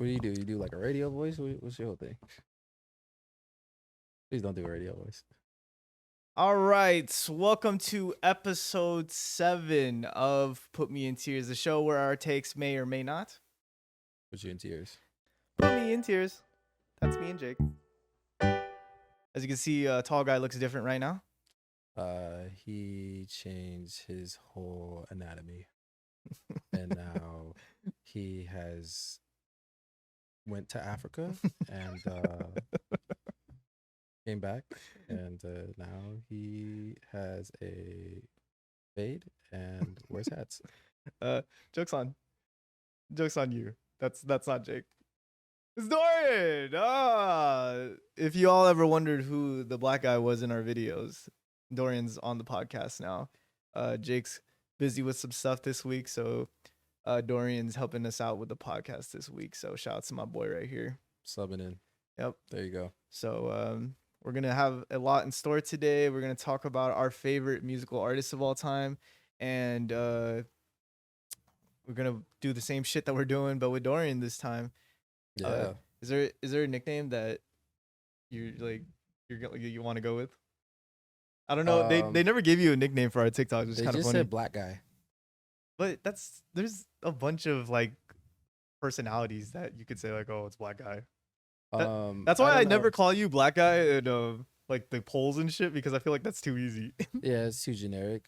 What do? You do like a radio voice? What's your whole thing? Please don't do a radio voice. All right, welcome to episode 7 of Put Me in Tears, the show where our takes may or may not Put you in tears. put me in tears. That's me and Jake. As you can see, tall guy looks different right now. He changed his whole anatomy, and now he has went to Africa and came back, and now he has a fade and wears hats. Jokes on you. That's not Jake. It's Dorian. If you all ever wondered who the black guy was in our videos, Dorian's on the podcast now. Jake's busy with some stuff this week, so Dorian's helping us out with the podcast this week. So shout out to my boy right here. Subbing in. Yep. There you go. So we're gonna have a lot in store today. We're gonna talk about our favorite musical artists of all time, and we're gonna do the same shit that we're doing, but with Dorian this time. Yeah. Is there a nickname that you want to go with? I don't know. They never gave you a nickname for our TikTok. It's They kind of just funny. said black guy. But there's a bunch of like personalities that you could say like, oh, it's black guy. That's why I never call you black guy in like the polls and shit, because I feel like that's too easy. Yeah, it's too generic.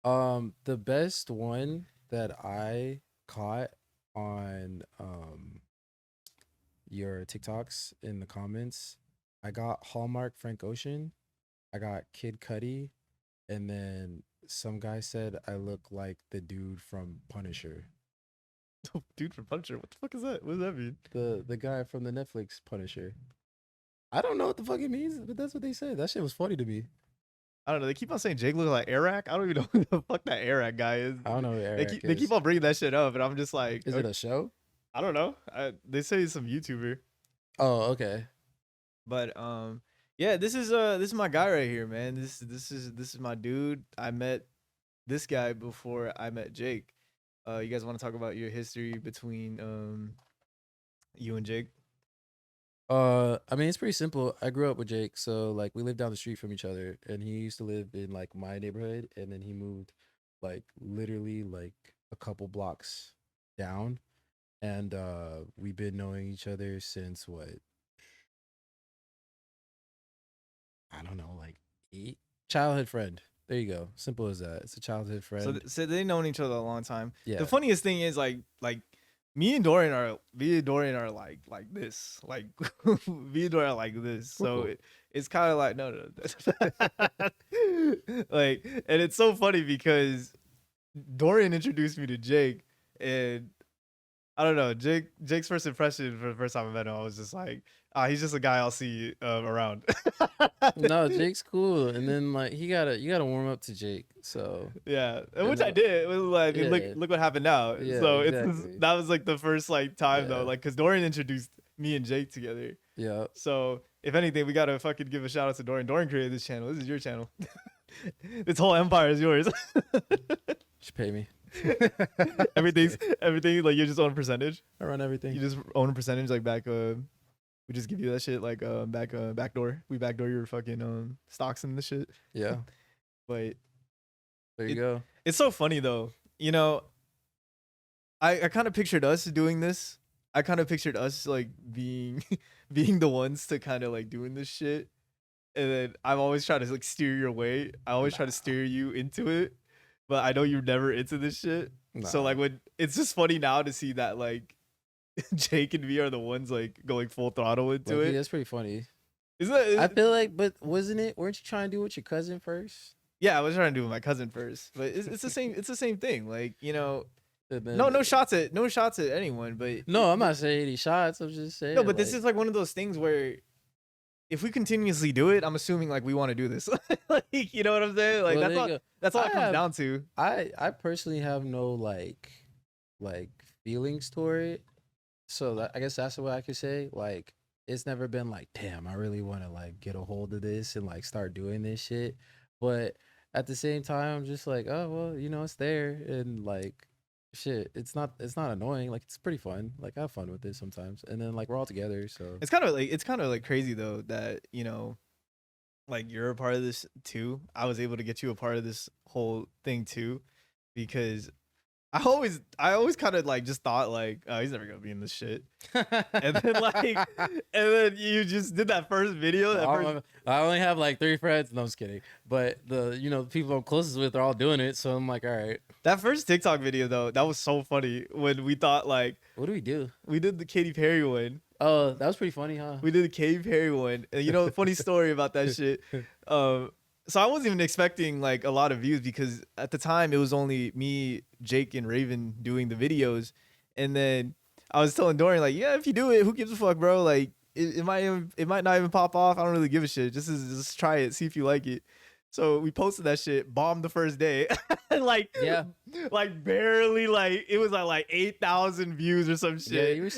The best one that I caught on your TikToks in the comments, I got Hallmark Frank Ocean, I got Kid Cudi, and then some guy said I look like the dude from Punisher. Dude from Punisher? What the fuck is that? What does that mean? The guy from the Netflix Punisher. I don't know what the fuck it means, but that's what they said. That shit was funny to me. I don't know. They keep on saying Jake looks like Eric. I don't even know who the fuck that Eric guy is. I don't know who Eric They is. keep on bringing that shit up, and I'm just like, Is it a show? I don't know. They say he's some YouTuber. Oh, okay. But yeah, this is my guy right here, man. This is my dude. I met this guy before I met Jake. You guys want to talk about your history between you and Jake? I mean, it's pretty simple. I grew up with Jake, so like we lived down the street from each other, and he used to live in like my neighborhood, and then he moved like literally like a couple blocks down, and we've been knowing each other since what? I don't know, like 8. Childhood friend. There you go. Simple as that. It's a childhood friend. So they've known each other a long time. Yeah. The funniest thing is like me and Dorian are like this. Like me and Dorian are like this. So Cool. it's kind of like no. Like, and it's so funny because Dorian introduced me to Jake, and I don't know, Jake's first impression for the first time I met him, I was just like, he's just a guy I'll see around. No, Jake's cool, and then like you gotta warm up to Jake. So Yeah, And which I then- did. It was like, Yeah. look what happened now. Yeah, So exactly. that was like the first like time though, Yeah. like because Dorian introduced me and Jake together. yeah. So if anything, we gotta fucking give a shout out to Dorian. Dorian created this channel. This is your channel. This whole empire is yours. Should pay me. everything like you just own a percentage. I run everything. You just own a percentage like back. We just give you that shit like backdoor. We backdoor your fucking stocks and the shit. Yeah. But There you go. it's so funny though. You know, I kind of pictured us doing this. I kind of pictured us like being being the ones to kind of like doing this shit. And then I've always tried to like steer your way. I always try to steer you into it. But I know you're never into this shit. So Nah. like when it's just funny now to see that like Jake and me are the ones like going full throttle into Low-key, it. that's pretty funny. Isn't that? I feel like, but wasn't it? Weren't you trying to do it with your cousin first? Yeah, I was trying to do it with my cousin first, but it's the same. It's the same thing. Like, you know, And then- no shots at anyone. But No, I'm not saying any shots. I'm just saying. no, but this like, is like one of those things where if we continuously do it, I'm assuming like we want to do this. Like, you know what I'm saying? Like well, there you go. that's all I it comes have- down to. I personally have no like feelings toward it. So I guess that's what I could say. Like, it's never been like, damn, I really want to like get a hold of this and like start doing this shit. But at the same time, I'm just like, oh well, you know, it's there, and like shit, it's not annoying. Like it's pretty fun. Like I have fun with it sometimes, and then like we're all together. So It's kind of like crazy though that like you're a part of this too. I was able to get you a part of this whole thing too, because I always kind of like just thought like, oh, he's never gonna be in this shit. And then and then you just did that first video. I only have like 3 friends. No, I'm just kidding. But the people I'm closest with are all doing it. So I'm like, all right, That first TikTok video though, that was so funny when we thought like what do we do? we did the Katy Perry one. Oh, that was pretty funny, huh? We did the Katy Perry one. And funny story about that shit. So I wasn't even expecting like a lot of views because at the time it was only me, Jake, and Raven doing the videos. And then I was telling Dorian like, yeah, if you do it, who gives a fuck, bro? Like it might not even pop off. I don't really give a shit. Just try it, see if you like it. So we posted that shit, bombed the first day. Like Yeah. like barely like it was like 8,000 views or some shit. Yeah, you were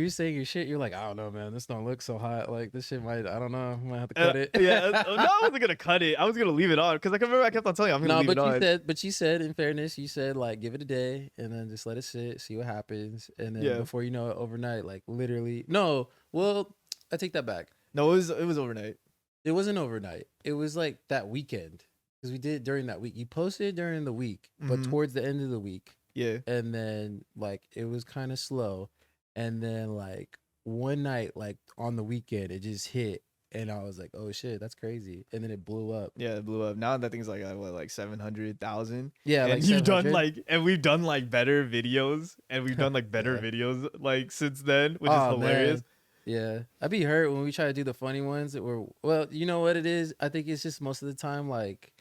saying your shit. You're like, I don't know, man. This don't look so hot. Like this shit might. I don't know. I might have to cut it. Yeah, no, I wasn't gonna cut it. I was gonna leave it on because I remember I kept on telling you I'm gonna No, leave it on. but you said, in fairness, you said like give it a day and then just let it sit, see what happens, and then Yeah. before you know it, overnight, like literally. No, well, I take that back. No, it was overnight. It wasn't overnight. It was like that weekend because we did it during that week. You posted it during the week, but Mhm. towards the end of the week, Yeah. and then like it was kind of slow, and then like one night, like on the weekend, it just hit, and I was like, oh shit, that's crazy, and then it blew up. Yeah, it blew up. Now that thing's like what, like 700,000. Yeah, And like you've done 700. like, and we've done like better videos, and we've done like better Yeah. videos like since then, which is Oh hilarious. man. Yeah. I'd be hurt when we try to do the funny ones that were, well, you know what it is? I think it's just most of the time like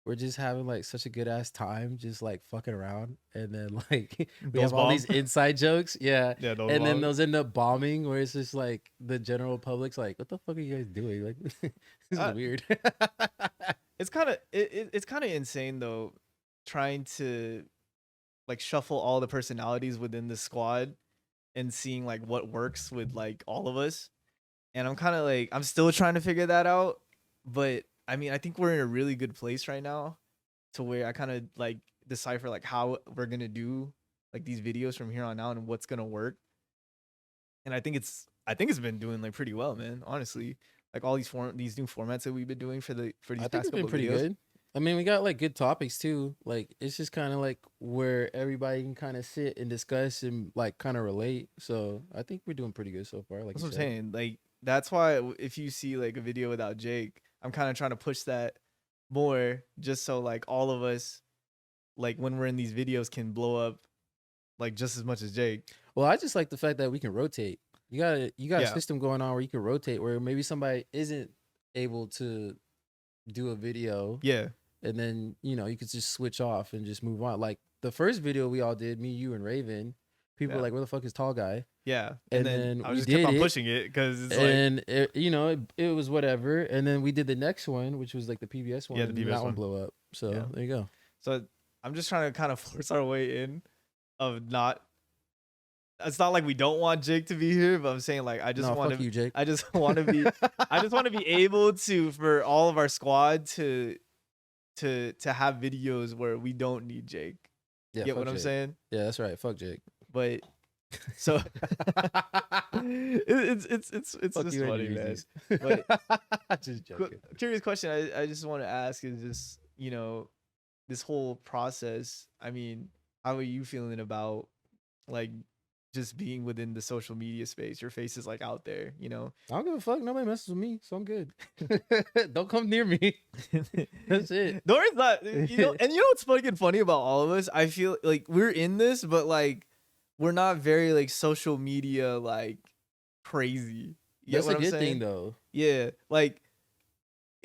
we're just having like such a good ass time just like fucking around, and then like we Those have all these bomb. inside jokes. Yeah. Yeah, those And then bomb. those end up bombing where it's just like the general public's like, what the fuck are you guys doing? Like this is Uh, weird. It's kind of insane though, trying to like shuffle all the personalities within the squad and seeing like what works with like all of us. And I'm kind of like I'm still trying to figure that out, but I mean, I think we're in a really good place right now to where I kind of like decipher like how we're going to do like these videos from here on out and what's going to work. And I think it's been doing like pretty well, man, honestly. Like all these new formats that we've been doing for these I think past it's been couple of pretty videos. good. I mean, we got like good topics too. Like it's just kind of like where everybody can kind of sit and discuss and like kind of relate. So I think we're doing pretty good so far. Like That's you what I'm said. saying. Like that's why if you see like a video without Jake, I'm kind of trying to push that more just so like all of us like when we're in these videos can blow up like just as much as Jake. Well, I just like the fact that we can rotate. You got a Yeah. system going on where you can rotate where maybe somebody isn't able to do a video, Yeah. and then you could just switch off and just move on. Like the first video we all did, me, you, and Raven. People were Yeah. like, "Where the fuck is tall guy?" Yeah. And And then then I we just kept did on it, pushing it because it's like and it was whatever. And then we did the next one, which was like the PBS one. Yeah, the and PBS that one one. blew up. So Yeah. there you go. so I'm just trying to kind of force our way in of not it's not like we don't want Jake to be here, but I'm saying like I just No, want fuck you, Jake. I just want to be I just want to be able to for all of our squad to have videos where we don't need Jake. Yeah, Get fuck what I'm Jake. saying? Yeah, that's right. Fuck Jake. But so it's Fuck just you and funny, your man. Yeezys. But Just joking. curious question I just want to ask is just this whole process. I mean, how are you feeling about like just being within the social media space? Your face is like out there, I don't give a fuck. Nobody messes with me, so I'm good. Don't come near me. That's it. Dory's not, and you know what's fucking funny about all of us? I feel like we're in this, but like we're not very like social media like crazy. You That's get what a I'm good saying? thing, though. Yeah, like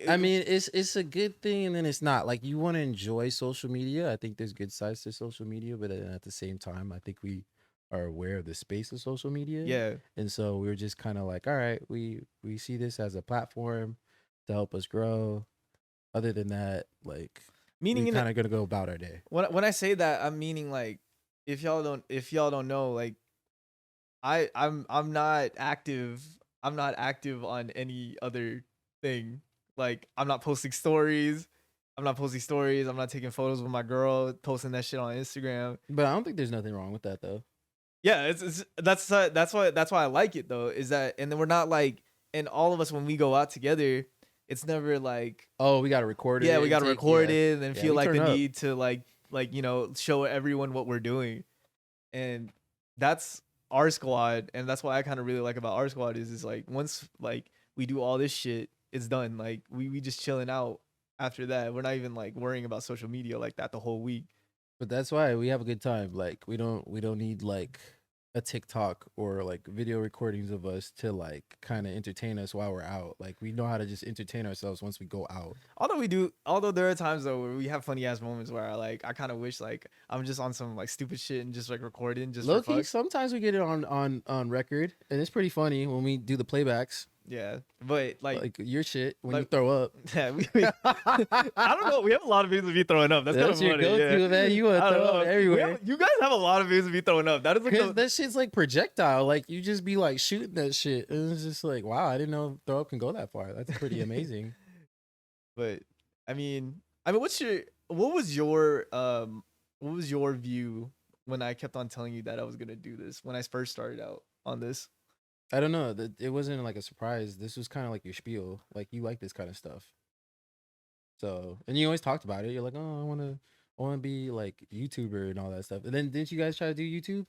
I mean, it's a good thing, and then it's not. Like you want to enjoy social media. I think there's good sides to social media, but then at the same time, I think we are aware of the space of social media. yeah, And so we were just kind of like, all right, we see this as a platform to help us grow. Other than that, like meaning we in kind of gonna go about our day. when I say that, I'm meaning like if y'all don't know, like I'm not active. I'm not active on any other thing. Like I'm not posting stories. I'm not posting stories. I'm not taking photos with my girl, posting that shit on Instagram. But I don't think there's nothing wrong with that though. Yeah, it's that's why I like it though. Is that, and then we're not like, and all of us when we go out together, it's never like, Oh, we gotta record yeah, it we and got to take record it and then yeah, feel we like turn the up. need to show everyone what we're doing. And that's our squad, and that's what I kind of really like about our squad is like once like we do all this shit, it's done. Like we just chilling out after that. We're not even like worrying about social media like that the whole week. But that's why we have a good time. Like we don't need like a TikTok or like video recordings of us to like kind of entertain us while we're out. Like we know how to just entertain ourselves once we go out. Although there are times though where we have funny ass moments where I kind of wish like I'm just on some like stupid shit and just like recording just for Low key, fucks. sometimes we get it on record, and it's pretty funny when we do the playbacks. Yeah, but Like your shit when you like- throw up. yeah, I don't know. We have a lot of videos of me throwing up. That's kind of That's your funny. go-to, Yeah. man. You want I to don't throw know. up everywhere. You guys have a lot of videos of me throwing up. That is like Cause that shit's like projectile. Like you just be like shooting that shit, and it's just like, wow, I didn't know throw up can go that far. That's pretty amazing. But I mean, what was your view when I kept on telling you that I was gonna do this when I first started out on this? I don't know. It wasn't like a surprise. This was kind of like your spiel. Like you like this kind of stuff. So, and you always talked about it. You're like, oh, I want to be like YouTuber and all that stuff. And then didn't you guys try to do YouTube?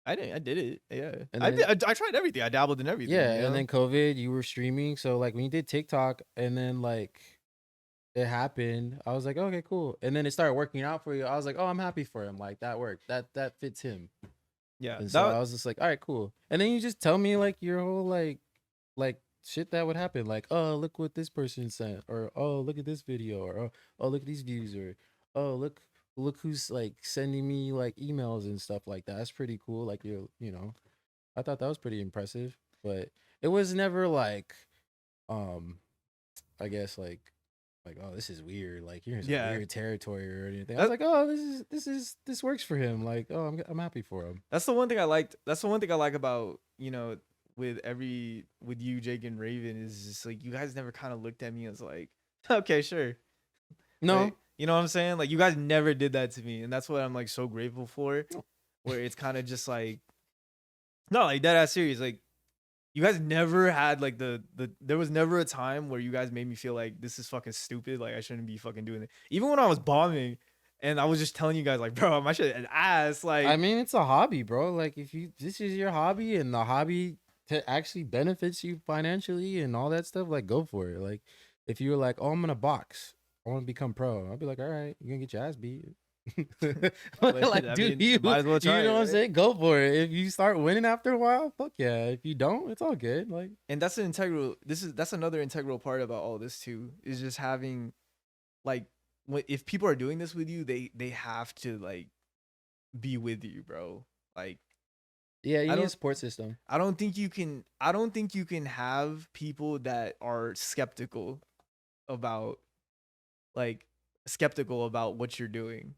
I did it. Yeah, And I then- did. I tried everything. I dabbled in everything. Yeah, you know? and then COVID, you were streaming. So like when you did TikTok, and then like it happened, I was like, okay, cool. And then it started working out for you. I was like, oh, I'm happy for him. Like that worked. That fits him. yeah, And so I was just like, all right, cool. And then you just tell me like your whole like shit that would happen. Like, oh, look what this person sent, or oh, look at this video, or oh, look at these views, or oh, look who's like sending me like emails and stuff like that. That's pretty cool. Like you know, I thought that was pretty impressive. But it was never like, I guess like oh, this is weird. Like you're in some Yeah. weird territory or anything. I was like, oh, this works for him. Like, oh, I'm happy for him. that's the one thing I liked. That's the one thing I like about, with you, Jake, and Raven, is just like you guys never kind of looked at me as like, okay, sure. No, Like, you know what I'm saying? Like you guys never did that to me, and that's what I'm like so grateful for. No. Where it's kind of just like, no, like dead ass serious. Like you guys never had like there was never a time where you guys made me feel like this is fucking stupid. Like I shouldn't be fucking doing it. Even when I was bombing, and I was just telling you guys like, bro, my shit is ass. Like I mean, it's a hobby, bro. Like if this is your hobby and the hobby actually benefits you financially and all that stuff, like go for it. Like if you were like, oh, I'm gonna box, I want to become pro, I'd be like, all right, you're gonna get your ass beat. Like, I dude, mean, might as well try you know it, what I'm right? saying? Go for it. If you start winning after a while, fuck yeah. If you don't, it's all good. Like and that's that's another integral part about all this too, is just having like if people are doing this with you, they have to like be with you, bro. Like yeah, you I need a don't- support system. I don't think you can have people that are skeptical about what you're doing,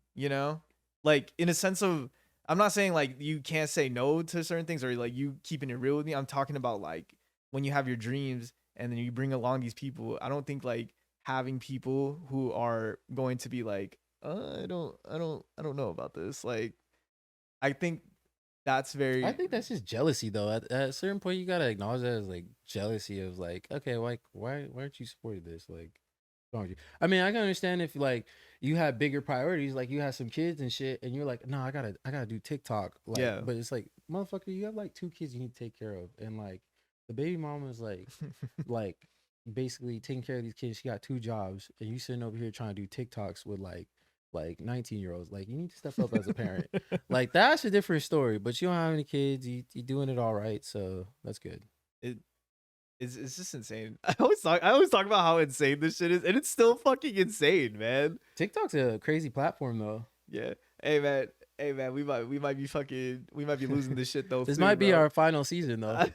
like in a sense of, I'm not saying like you can't say no to certain things or like you keeping it real with me. I'm talking about like when you have your dreams and then you bring along these people. I don't think like having people who are going to be like, I don't know about this. Like, I think that's very. I think that's just jealousy, though. At a certain point, you gotta acknowledge that as like jealousy of like, okay, like why aren't you supporting this? Like, what's wrong with you? I mean, I can understand if like you have bigger priorities, like you have some kids and shit, and you're like, no, I gotta do TikTok. Like, Yeah. But it's like, motherfucker, you have like 2 kids you need to take care of, and like the baby mama is like, like basically taking care of these kids. She got 2 jobs, and you sitting over here trying to do TikToks with like 19-year-olds. Like you need to step up as a parent. Like that's a different story. But you don't have any kids. You doing it all right, so that's good. It's just insane. I always talk about how insane this shit is, and it's still fucking insane, man. TikTok's a crazy platform, though. Yeah. Hey man, we might be losing this shit though. This soon, might be bro. our final season, though.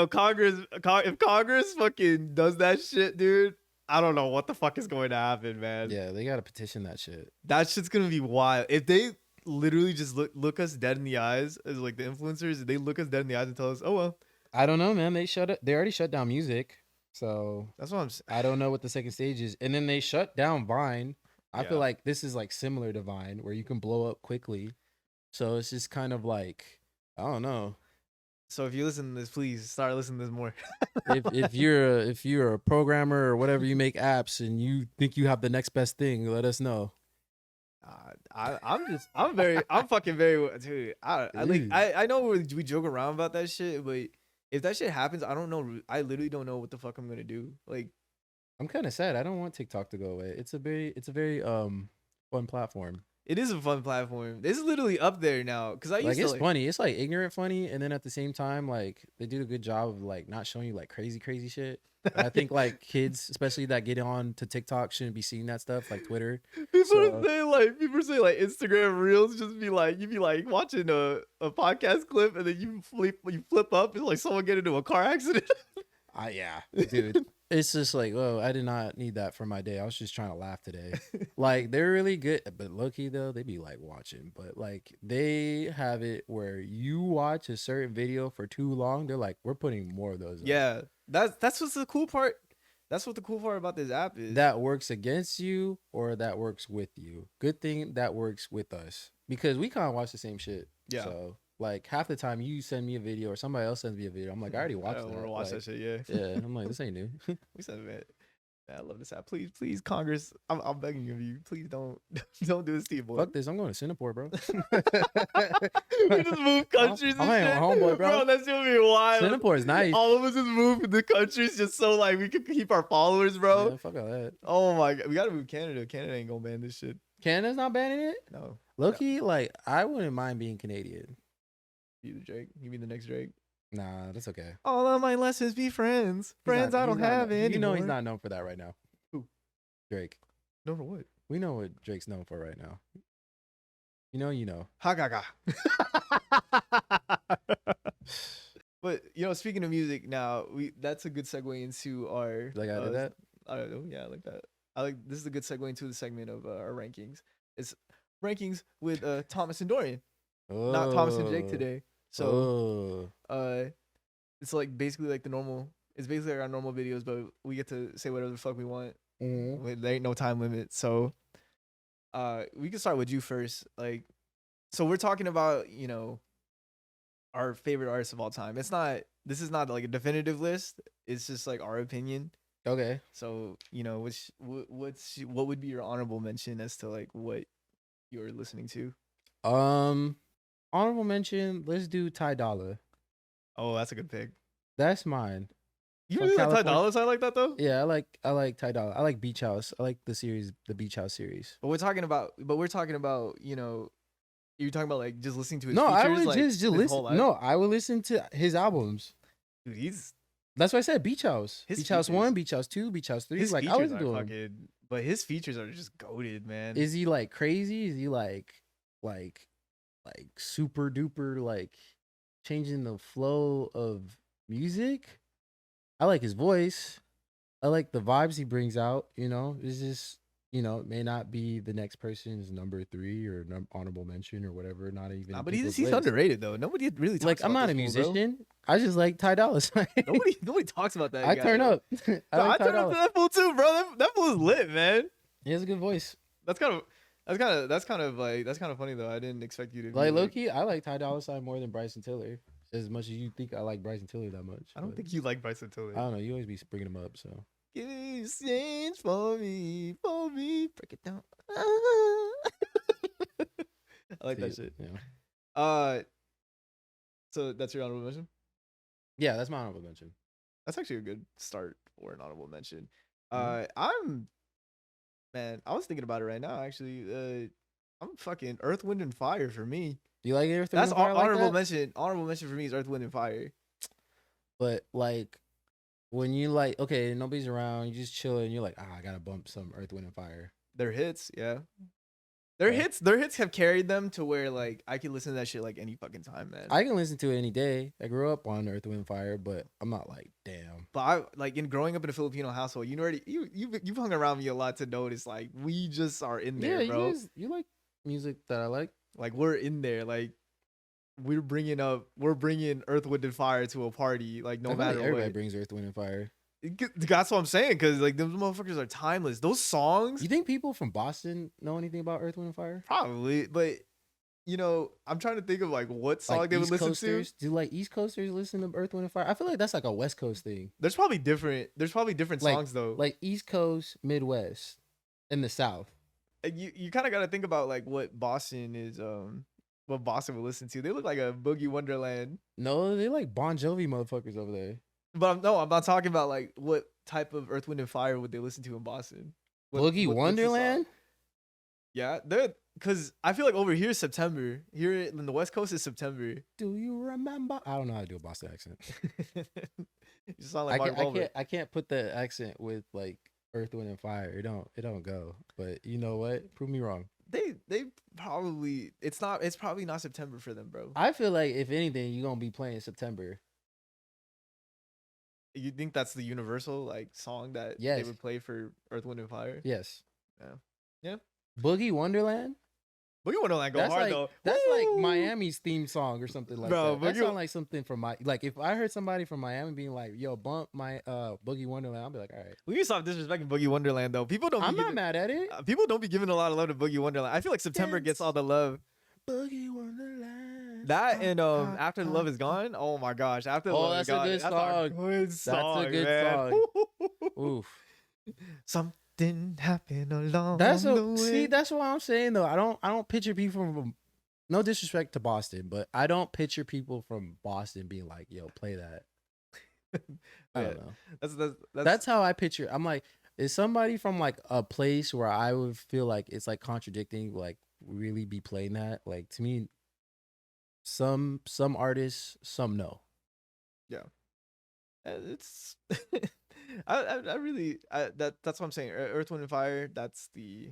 Congress, if Congress fucking does that shit, dude, I don't know what the fuck is going to happen, man. Yeah, they gotta petition that shit. That shit's gonna be wild. If they literally just look us dead in the eyes as like the influencers, they look us dead in the eyes and tell us, oh well. I don't know, man. They already shut down music. So That's what I don't know what the second stage is. And then they shut down Vine. I feel Yeah. like this is like similar to Vine where you can blow up quickly. So it's just kind of like, I don't know. So if you listen to this, please start listening to this more. If you're a programmer or whatever, you make apps and you think you have the next best thing, let us know. I'm fucking very, dude. Ooh. I know we joke around about that shit, but if that shit happens, I don't know. I literally don't know what the fuck I'm gonna do. Like, I'm kind of sad. I don't want TikTok to go away. It's a very fun platform. it is a fun platform. It's literally up there now. Cause I Like used to it's like, funny. It's like ignorant funny, and then at the same time, like they do a good job of like not showing you like crazy shit. And I think like kids, especially that get on to TikTok, shouldn't be seeing that stuff like Twitter. So people say like Instagram reels just be like, you be like watching a podcast clip and then you flip up and like someone get into a car accident. yeah, dude. It's just like, oh, I did not need that for my day. I was just trying to laugh today. Like they're really good, but low key though, they be like watching. But like they have it where you watch a certain video for too long, they're like, we're putting more of those up. Yeah, that's what's the cool part. That's what the cool part about this app is. That works against you or that works with you. Good thing that works with us because we kind of watch the same shit. Yeah. So like half the time you send me a video or somebody else sends me a video, I'm like, I already watched I don't that. want to watch Like, that shit. Yeah. yeah, I'm like, this ain't new. We said, man, I love this app. Please, Congress, I'm begging of you. Please don't don't do this to you, boy. Fuck this. I'm going to Singapore, bro. We just move countries I'm and hanging shit. with homeboy, bro. That's gonna be wild. Singapore is nice. All of us just move the countries just so like we can keep our followers, bro. Yeah, fuck all that. Oh my god, we gotta move Canada. Canada ain't gonna ban this shit. Canada's not banning it? No. Low-key, like, I wouldn't mind being Canadian. You the Drake. You mean the next Drake? Nah, that's okay. All of my lessons be friends. Friends I don't have anymore. You know he's not known for that right now. Who? Drake. Known for what? We know what Drake's known for right now. You know. Ha ga ga. But speaking of music, now that's a good segue into our. Like I did that. I don't know. Yeah, I like that. This is a good segue into the segment of our rankings. It's rankings with Thomas and Dorian, not Thomas and Jake today. So it's like basically like the normal. It's basically like our normal videos, but we get to say whatever the fuck we want. Mm-hmm. There ain't no time limit. So we can start with you first. Like, so we're talking about our favorite artists of all time. This is not like a definitive list. It's just like our opinion. Okay. So what would be your honorable mention as to like what you're listening to? Honorable mention. Let's do Ty Dolla. Oh, that's a good pick. That's mine. You From really like Ty California. Dolla Sign like that though? Yeah, I like Ty Dolla. I like Beach House. I like the Beach House series. But we're talking about you're talking about like just listening to his No, features, I would like, just his listen. whole life? No, I would listen to his albums. Dude, That's why I said Beach House. His Beach House features- 1, Beach House 2, Beach House 3. his Like I features listen are to him. fucking, but his features are just goated, man. Is he like crazy? Is he like super duper like changing the flow of music? I like his voice. I like the vibes he brings out. It's just it may not be the next person's number 3 or honorable mention or whatever. Not even. Nah, but people's he's list. underrated though. Nobody really talks Like about I'm not a this fool, bro. musician. I just like Ty Dolla Sign. Nobody talks about that. I guy, turn though. up. I No, like I Ty turn up to Dolla. that fool too, bro. That fool is lit, man. He has a good voice. That's kind of funny though. I didn't expect you to be Like low key, I like Ty Dolla Sign more than Bryson Tiller. As much as you think I like Bryson Tiller that much. I don't but think you like Bryson Tiller. I don't know. You always be bringing him up. So Give me change for me, break it down. I like that shit. Yeah. So that's your honorable mention. Yeah, that's my honorable mention. That's actually a good start for an honorable mention. Mhm. I was thinking about it right now. Actually, I'm fucking Earth, Wind, and Fire for me. You like Earth, Wind, That's and Fire like honorable that? mention. Honorable mention for me is Earth, Wind, and Fire. But like when you like, okay, nobody's around, you just chilling. You're like, I gotta bump some Earth, Wind, and Fire. Their hits, yeah. Their hits have carried them to where like I can listen to that shit like any fucking time, man. I can listen to it any day. I grew up on Earth, Wind, and Fire, but I'm not like, damn. But I like in growing up in a Filipino household, you've hung around me a lot to notice like we just are in there, Yeah, bro. you like music that I like. Like we're in there, like we're bringing Earth, Wind, and Fire to a party, like no I feel matter like everybody what. brings Earth, Wind, and Fire. That's what I'm saying, because like those motherfuckers are timeless. Those songs, You think people from Boston know anything about Earth, Wind, and Fire? probably, but I'm trying to think of like what Like song they would East listen to. Coasters? Do like East Coasters listen to Earth, Wind, and Fire? I feel like that's like a West Coast thing. There's probably different. There's probably different Like songs though. like East Coast, Midwest, and the South. And you kind of got to think about like what Boston is. What Boston would listen to. They look like a Boogie Wonderland. No, they like Bon Jovi motherfuckers over there. But I'm not talking about like what type of Earth, Wind, and Fire would they listen to in Boston. Boogie What's the song? Wonderland? Yeah, they're because I feel like over here is September. Here in the West Coast is September. Do you remember? I don't know how to do a Boston accent. You sound like Mark Wahlberg. I can't put the accent with like Earth, Wind, and Fire. It don't go. But you know what? Prove me wrong. They probably it's probably not September for them, bro. I feel like if anything, you're gonna be playing September. You think that's the universal like song that they Yes. would play for Earth, Wind, and Fire? Yes. Yeah. Boogie Wonderland? Boogie Wonderland go That's hard like though. that's like Woo! Miami's theme song or something like Bro, that. That Boogie- sounds like something from my like if I heard somebody from Miami being like, "Yo, bump my Boogie Wonderland," I'll be like, "All right." We need to stop disrespecting Boogie Wonderland though. People don't. I'm be not giving, mad at it. People don't be giving a lot of love to Boogie Wonderland. I feel like September gets all the love. Boogie Wonderland. That and After the Love Is Gone. Oh my gosh, After the Oh, Love that's Is a Gone. good That's song. a good song. That's a good man. Oof. Something happened along That's the a way. see. That's what I'm saying though. I don't picture people from. No disrespect to Boston, but I don't picture people from Boston being like, "Yo, play that." I don't know. That's how I picture. I'm like, is somebody from like a place where I would feel like it's like contradicting, like really be playing that? Like to me, some artists, some no. It's I really that's what I'm saying. Earth, Wind, and Fire. That's the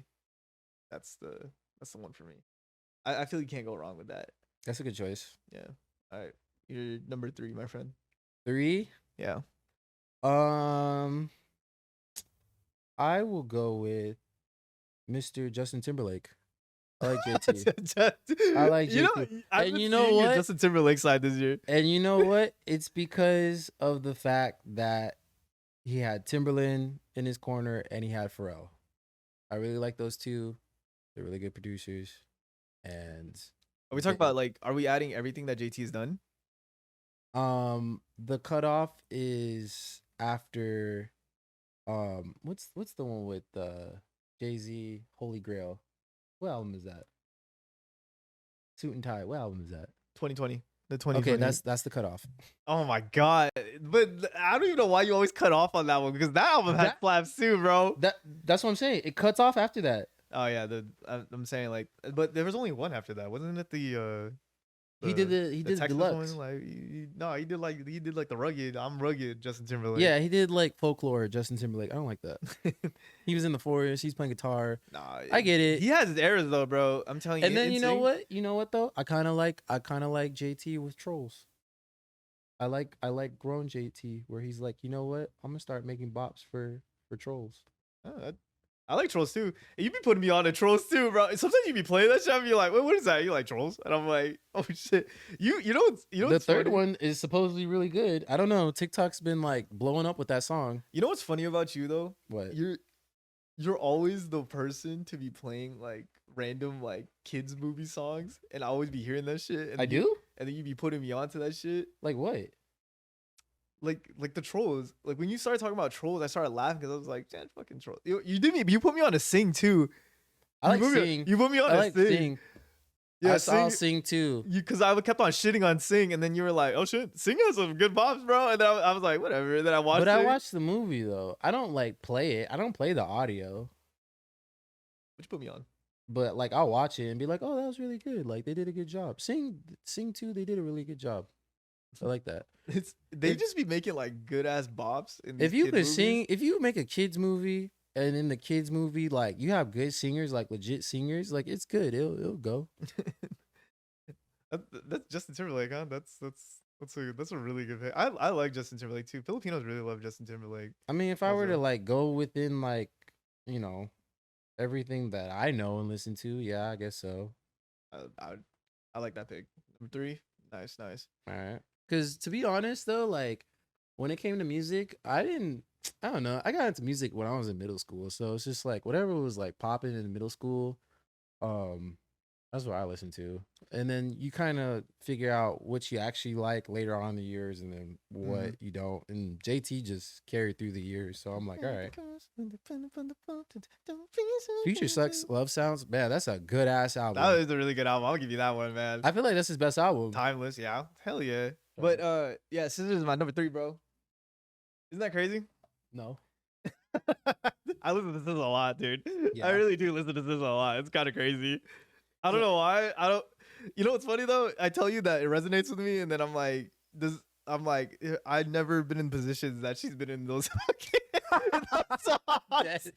one for me. I feel you can't go wrong with that. That's a good choice. Yeah. All right. You're number 3, my friend. 3. Yeah. I will go with Mr. Justin Timberlake. I like JT. I like JT. And you know what? Justin Timberlake side this year. And you know what? It's because of the fact that he had Timberland in his corner and he had Pharrell. I really like those two. They're really good producers. And Are we talking about like? Are we adding everything that JT has done? the cutoff is after what's the one with Jay-Z, Holy Grail? What album is that? Suit and Tie. What album is that? 2020. The 2020. Okay, that's the cutoff. Oh my god! But I don't even know why you always cut off on that one, because that album had flaps too, bro. That's what I'm saying. It cuts off after that. Oh yeah, I'm saying like, but there was only one after that, wasn't it? He did the Texas deluxe. one, like he did like the rugged. I'm rugged, Justin Timberlake. Yeah, he did like folklore, Justin Timberlake. I don't like that. He was in the forest. He's playing guitar. Nah, I get it. He has his errors though, bro. I'm telling you. And then you know what? You know what though? I kind of like JT with Trolls. I like grown JT where he's like, you know what? I'm gonna start making bops for Trolls. I like Trolls too. And you be putting me on to Trolls too, bro. Sometimes you be playing that shit and you're like, what is that? You like Trolls? And I'm like, oh shit. You know the third one is supposedly really good. I don't know. TikTok's been like blowing up with that song. You know what's funny about you though? What? You're always the person to be playing like random like kids movie songs, and I always be hearing that shit. And I do? And then you be putting me onto that shit. Like what? Like the Trolls. Like when you started talking about Trolls, I started laughing because I was like, "Yeah, fucking Trolls." You did me. You put me on to sing too. I like sing. You put me on to sing. Yeah, I'll sing too. Because I kept on shitting on Sing, and then you were like, "Oh shit, Sing has some good pops, bro." And then I was like, "Whatever." And then I watched. But I watched the movie though. I don't like play it. I don't play the audio. What you put me on? But like I'll watch it and be like, "Oh, that was really good. Like they did a good job." Sing too. They did a really good job. I like that. They just be making like good ass bops. If you could sing, if you make a kids movie and in the kids movie like you have good singers, like legit singers, like it's good. It'll go. That's Justin Timberlake, huh? That's a really good pick. I like Justin Timberlake too. Filipinos really love Justin Timberlake. I mean, if I were to like go within like, you know, everything that I know and listen to, yeah, I guess so. I like that pick. Number 3. Nice. All right. Because to be honest though, like when it came to music, I didn't I don't know. I got into music when I was in middle school, so it's just like whatever was like popping in middle school. Um, that's what I listen to. And then you kind of figure out what you actually like later on in the years and then Mm. what you don't. And JT just carried through the years. So I'm like, all right. Future Sucks Love Sounds. Man, that's a good ass That album. is a really good album. I'll give you that one, man. I feel like that's his best album. Timeless, yeah. Hell yeah. So, But yeah, Scissors is my number 3, bro. Isn't that crazy? no. I listen to Scissors a lot, dude. I Yeah. really do listen to Scissors a lot. It's kind of crazy. I don't So, know why. I don't. You know what's funny though? I tell you that it resonates with me, and then I'm like, this. I'm like, I've never been in positions that she's been in those fucking songs.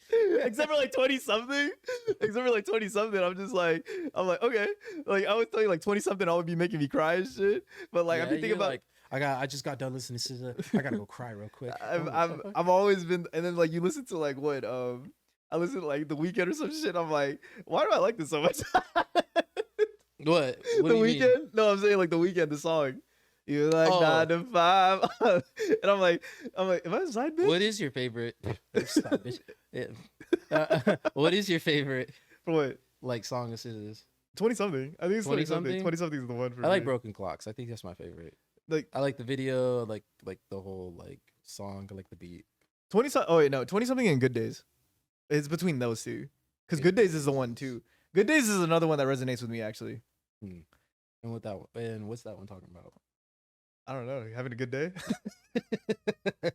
Except for like 20 something. Except for like 20 something. I'm like, okay. Like I was telling you, like 20 something always be making me cry and shit. But like I've yeah, been thinking you're about like, I just got done listening to SZA. I gotta go cry real quick. I've always been, and then like you listen to like what I listen to like The Weekend or some shit. I'm like, why do I like this so much? What? What The do you mean? Weekend? No, I'm saying like The Weekend, the song. You like Oh, 9 to 5, and I'm like, am I a side bitch? what is your favorite? Stop, bitch. Yeah. What is your favorite For what? like song of SZA's? 20 something. I think it's 20 20 something. something? 20 something is the one for I like me. Broken Clocks. I think that's my favorite. Like I like the video, like the whole like song, I like the beat. 20 something. Oh wait, no, 20 something and Good Days. It's between those two. Because Good Days is the one too. Good Days is another one that resonates with me actually. Hmm. And what that one, and what's that one talking about? I don't know. You having a good day?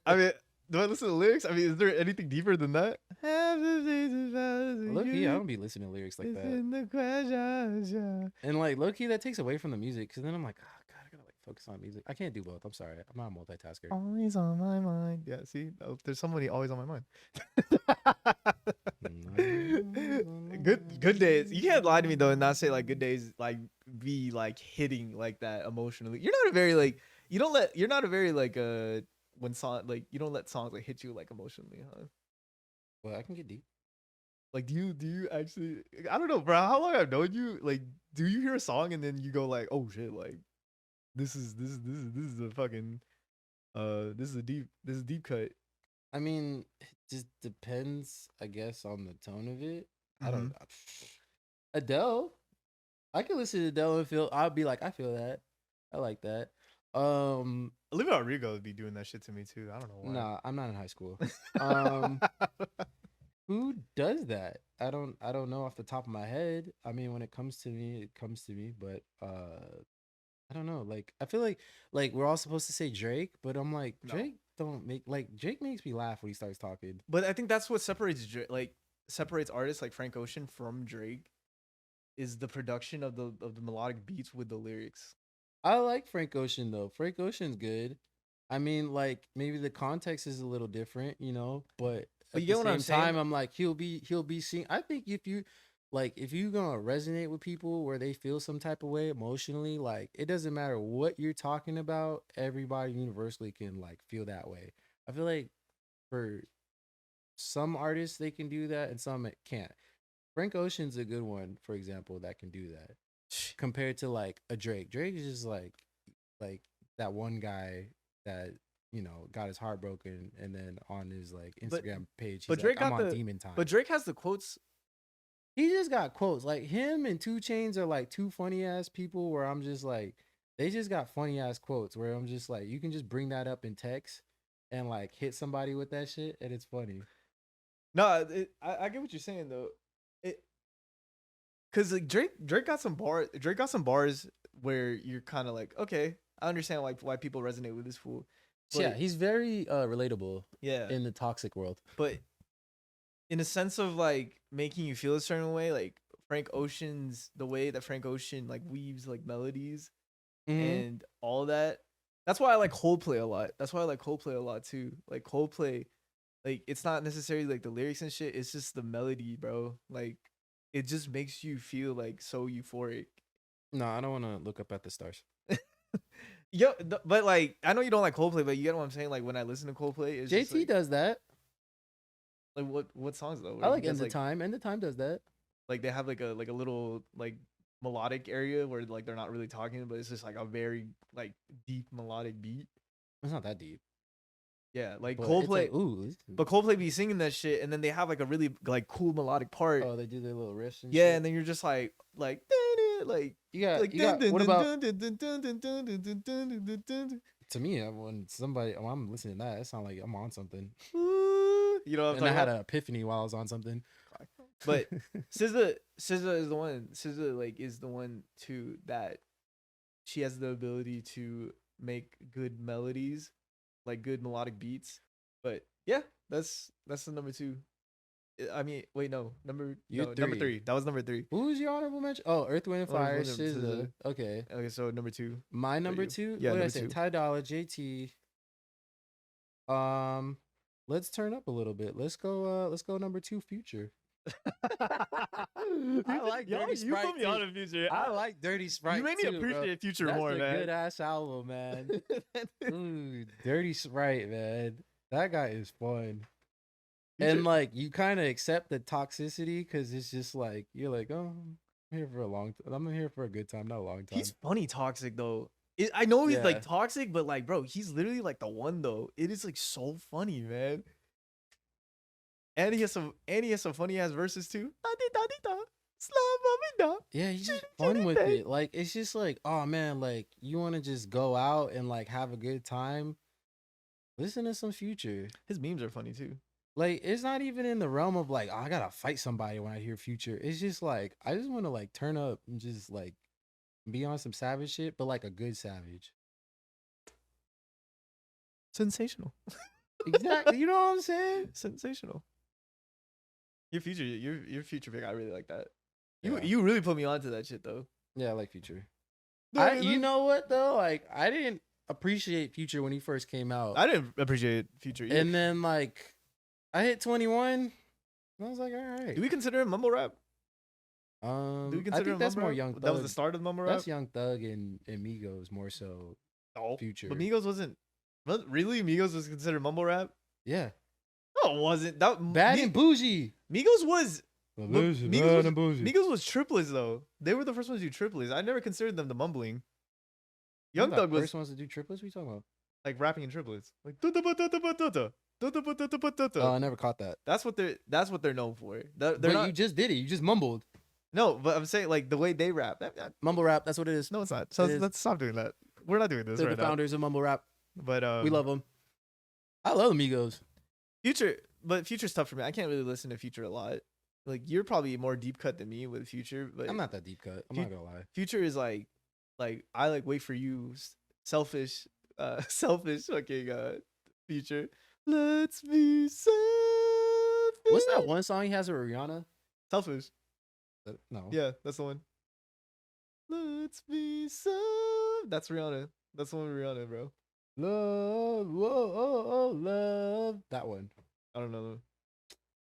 I mean, do I listen to lyrics? I mean, is there anything deeper than that? Low key, I don't be listening to lyrics like that. And like low key, that takes away from the music because then I'm like, oh god, I gotta like focus on music. I can't do both. I'm sorry, I'm not a multitasker. Always on my mind. Yeah, see, there's somebody always on my mind. Good days. You can't lie to me though and not say like Good Days like be like hitting like that emotionally. You're not a very like you're not a very like when song like you don't let songs like hit you like emotionally, huh? Well, I can get deep. Like do you actually I don't know, bro. How long I've known you, like do you hear a song and then you go like, oh shit, like this is a fucking this is deep cut. I mean, it just depends, I guess, on the tone of it. I don't Mm-hmm. know. Adele, I can listen to Adele and feel. I'll be like, I feel that. I like that. Um, Olivia Rodrigo would be doing that shit to me too. I don't know why. nah, I'm not in high school. Um, who does that? I don't know off the top of my head. I mean, when it comes to me, it comes to me. But I don't know. Like, I feel like we're all supposed to say Drake, but I'm like No. Drake don't make like Drake makes me laugh when he starts talking. But I think that's what separates separates artists like Frank Ocean from Drake is the production of the melodic beats with the lyrics. I like Frank Ocean though. Frank Ocean's good. I mean, like maybe the context is a little different, you know, but But at you the get what I'm same time, saying? I'm like he'll be seen. I think if you gonna resonate with people where they feel some type of way emotionally, like it doesn't matter what you're talking about, everybody universally can like feel that way. I feel like for some artists they can do that and some it can't. Frank Ocean's a good one, for example, that can do that compared to like a Drake. Drake is just like that one guy that got his heart broken, and then on his like But Instagram page, but he's like, Drake "I'm got on the demon time." but Drake has the quotes. He just got quotes like him and Two Chains are like two funny ass people where I'm just like, they just got funny ass quotes where I'm just like, you can just bring that up in text and like hit somebody with that shit, and it's funny. No, I get what you're saying though. It because like Drake got some bars. Drake got some bars where you're kind of like, okay, I understand why people resonate with this fool. So yeah, But he's very relatable yeah, in the toxic world. but in a sense of like making you feel a certain way, like Frank Ocean's the way that Frank Ocean like weaves like melodies Mm-hmm. and all that. That's why I like Coldplay a lot. That's why I like Coldplay a lot too. Like Coldplay, like it's not necessarily like the lyrics and shit. It's just the melody, bro. Like it just makes you feel like so euphoric. No, I don't want to look up at the stars. Yo, but like I know you don't like Coldplay, but you get what I'm saying. Like when I listen to Coldplay, it's just JT does that. like what songs though? I Where he like does End of Time. End of Time does that. like they have like a little like melodic area where like they're not really talking, but it's just like a very like deep melodic beat. It's not that deep. Yeah, like But it's Coldplay. like, ooh. But Coldplay be singing that shit, and then they have like a really like cool melodic part. Oh, they do their little riffs and Yeah, shit. and then you're just like You got what about to me when I'm listening to that, it sounds like I'm on something. you know what I'm And talking I had about? an epiphany while I was on something. But SZA is the one. SZA like is the one too that she has the ability to make good melodies, like good melodic beats. But yeah, that's the number two. I mean, wait, no, number three. That was number three. Who's your honorable mention? Oh, Earth, Wind, and Fire, Honorable mention, SZA. SZA. Okay. Okay, so number two. My number you. two? Yeah, What did I number say? two. Ty Dolla, JT. Let's turn up a little bit. Let's go number 2, Future. I like Dirty You Sprite put me too. on a Future. I like Dirty Sprite. You made me too, appreciate bro. Future That's more, a man. good ass album, man. Dude, Dirty Sprite, man. That guy is fun. Future. And like you kind of accept the toxicity because it's just like you're like, oh, I'm here for a long time. I'm here for a good time, not a long time. He's funny toxic though. I know he's Yeah. like toxic, but like, bro, he's literally like the one though. It is like so funny, man. And he has some funny ass verses too. Yeah, he's just fun with it. Like it's just like, oh man, like you want to just go out and like have a good time. Listen to some Future. His memes are funny too. Like it's not even in the realm of like, oh, I gotta fight somebody when I hear Future. It's just like I just want to like turn up and just like be on some savage shit, but like a good savage. Sensational. Exactly. You know what I'm saying? Sensational. Your Future pick, I really like that. Yeah. You really put me onto that shit though. Yeah, I like Future. No, You know what though? Like I didn't appreciate Future when he first came out. I didn't appreciate Future either. And then like I hit 21. And I was like, all right. Do we consider him mumble rap? Do we consider I think him that's mumble more rap? Young Thug. That was the start of mumble rap. That's Young Thug and Migos more so. No, Future. But Migos wasn't. Really, Migos was considered mumble rap. Yeah. No, it wasn't. That Bad and Bougie. Migos was. Migos Migos was triplets though. They were the first ones to do triplets. I never considered them the mumbling. Young Thug was first ones to do triplets. What are you talking about? like rapping in triplets, like. Oh, I never caught that. That's what they're known for. They're But not. you just did it. You just mumbled. No, but I'm saying like the way they rap. Mumble rap. That's what it is. No, it's not. So It is. let's stop doing that. We're not doing this They're right the now. founders of mumble rap. But We love them. I love Migos. Future, but Future's tough for me. I can't really listen to Future a lot. Like you're probably more deep cut than me with Future, but I'm not that deep cut. I'm not gonna lie. Future is like I like wait for you, selfish, selfish fucking Future. Let's be selfish. What's that one song he has with Rihanna? Selfish. No. Yeah, that's the one. Let's be selfish. That's Rihanna. That's the one with Rihanna, bro. Love, whoa, oh, oh, love. That one. I don't know.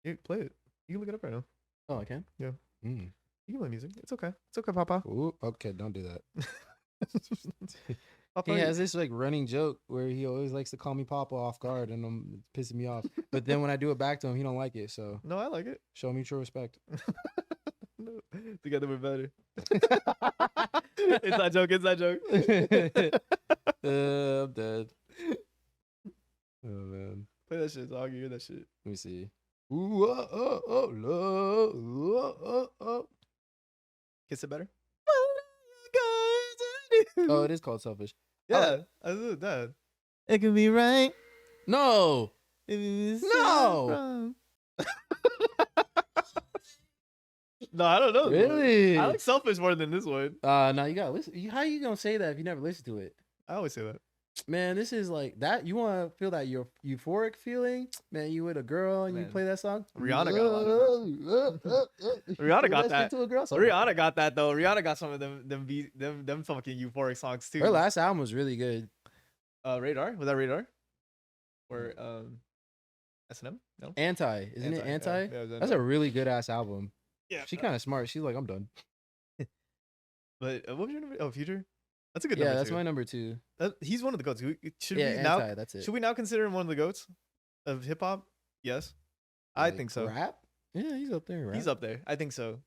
You play it. You can look it up right now. Oh, I can? Yeah. Mm. You can play music. It's okay. It's okay, Papa. Ooh, okay, don't do that. Papa, He has this like running joke where he always likes to call me Papa off guard, and it's pissing me off. But then when I do it back to him, he don't like it. So No, I like it. show mutual respect. No. Together we're better. It's that joke. It's that joke. I'm dead. Oh man. Play that shit. So I can hear that shit. Let me see. Ooh, oh, oh, oh, love. Ooh, oh, oh, oh. Kiss it better. Oh, it is called Selfish. Yeah, I do that. It can be right. No. No. No. No, I don't know. Really? I like Selfish more than this one. No, you gotta listen. How you gonna say that if you never listen to it? I always say that. Man, this is like that. You want to feel that your euphoric feeling, man. You with a girl and you Man. play that song. Rihanna got a lot of Rihanna got that. To a girl song. Rihanna got that though. Rihanna got some of them fucking euphoric songs too. Her last album was really good. Radar, was that Radar? Or S&M? No. Anti, isn't it? Anti. Yeah, it was That's a really good ass album. Yeah. She kind of smart. She's like, I'm done. But what was your number? Oh, Future. That's a good Yeah, number. that's too. my number 2. He's one of the goats. Should Yeah, we now? Anti. That's it. Should we now consider him one of the goats of hip hop? Yes, I Like, think so. Rap? Yeah, he's up there. Rap. He's up there. I think so.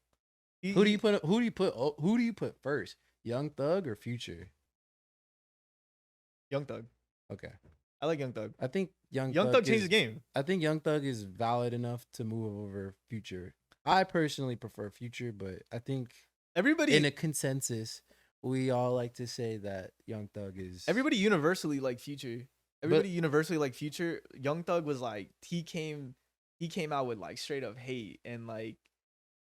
Who do you put? Who do you put first? Young Thug or Future? Young Thug. Okay. I like Young Thug. I think Young Thug changed the game. I think Young Thug is valid enough to move over Future. I personally prefer Future, but I think in Everybody a consensus, we all like to say that Young Thug is. everybody universally like Future. Everybody universally like Future. Young Thug was like he came out with like straight up hate and like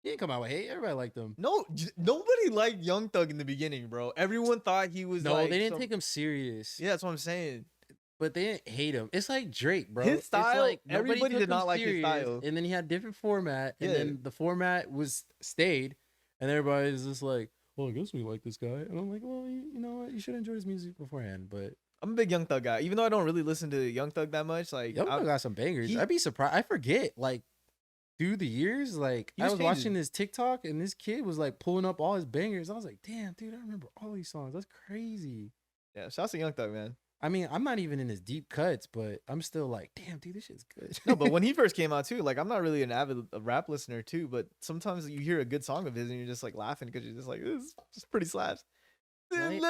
He didn't come out with hate. Everybody liked him. nobody liked Young Thug in the beginning, bro. Everyone thought he was No, like they didn't take him serious. Yeah, that's what I'm saying. But they didn't hate him. It's like Drake, bro. His style, it's like everybody did not like his style. And then he had different format, and Yeah. then the format stayed, and everybody's just like, well, I guess we like this guy. And I'm like, well, you know what? You should enjoy his music beforehand. But I'm a big Young Thug guy. Even though I don't really listen to Young Thug that much, like Young Thug got some bangers. I'd be surprised. I forget, like, through the years, like, I was watching his TikTok, and this kid was, like, pulling up all his bangers. I was like, damn, dude, I remember all these songs. That's crazy. Yeah, shouts to Young Thug, man. I mean, I'm not even in his deep cuts, but I'm still like, damn, dude, this shit's good. No, but when he first came out too, like I'm not really an avid rap listener too, but sometimes you hear a good song of his and you're just like laughing because you're just like, this is just pretty slaps. Dude,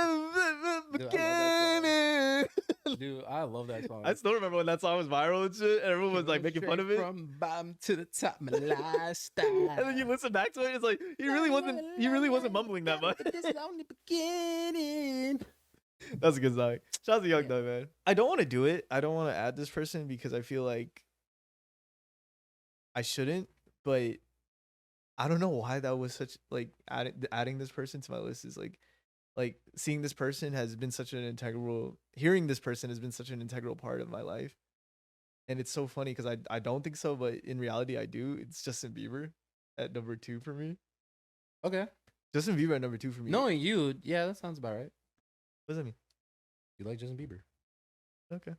I love that song. I still remember when that song was viral and shit, and everyone was like making fun of it. From bottom to the top, my lifestyle. And then you listen back to it, it's like he really wasn't mumbling that much. This is only beginning. That's a good song. Shout out to Young Thug, man. I don't want to do it. I don't want to add this person because I feel like I shouldn't, but I don't know why that was such like adding this person to my list is like seeing this person has been such an integral hearing this person has been such an integral part of my life. And it's so funny because I don't think so, but in reality I do. It's Justin Bieber at number 2 for me. Okay. Justin Bieber at number 2 for me. Knowing you, yeah, that sounds about right. What does that mean? You like Justin Bieber. Okay.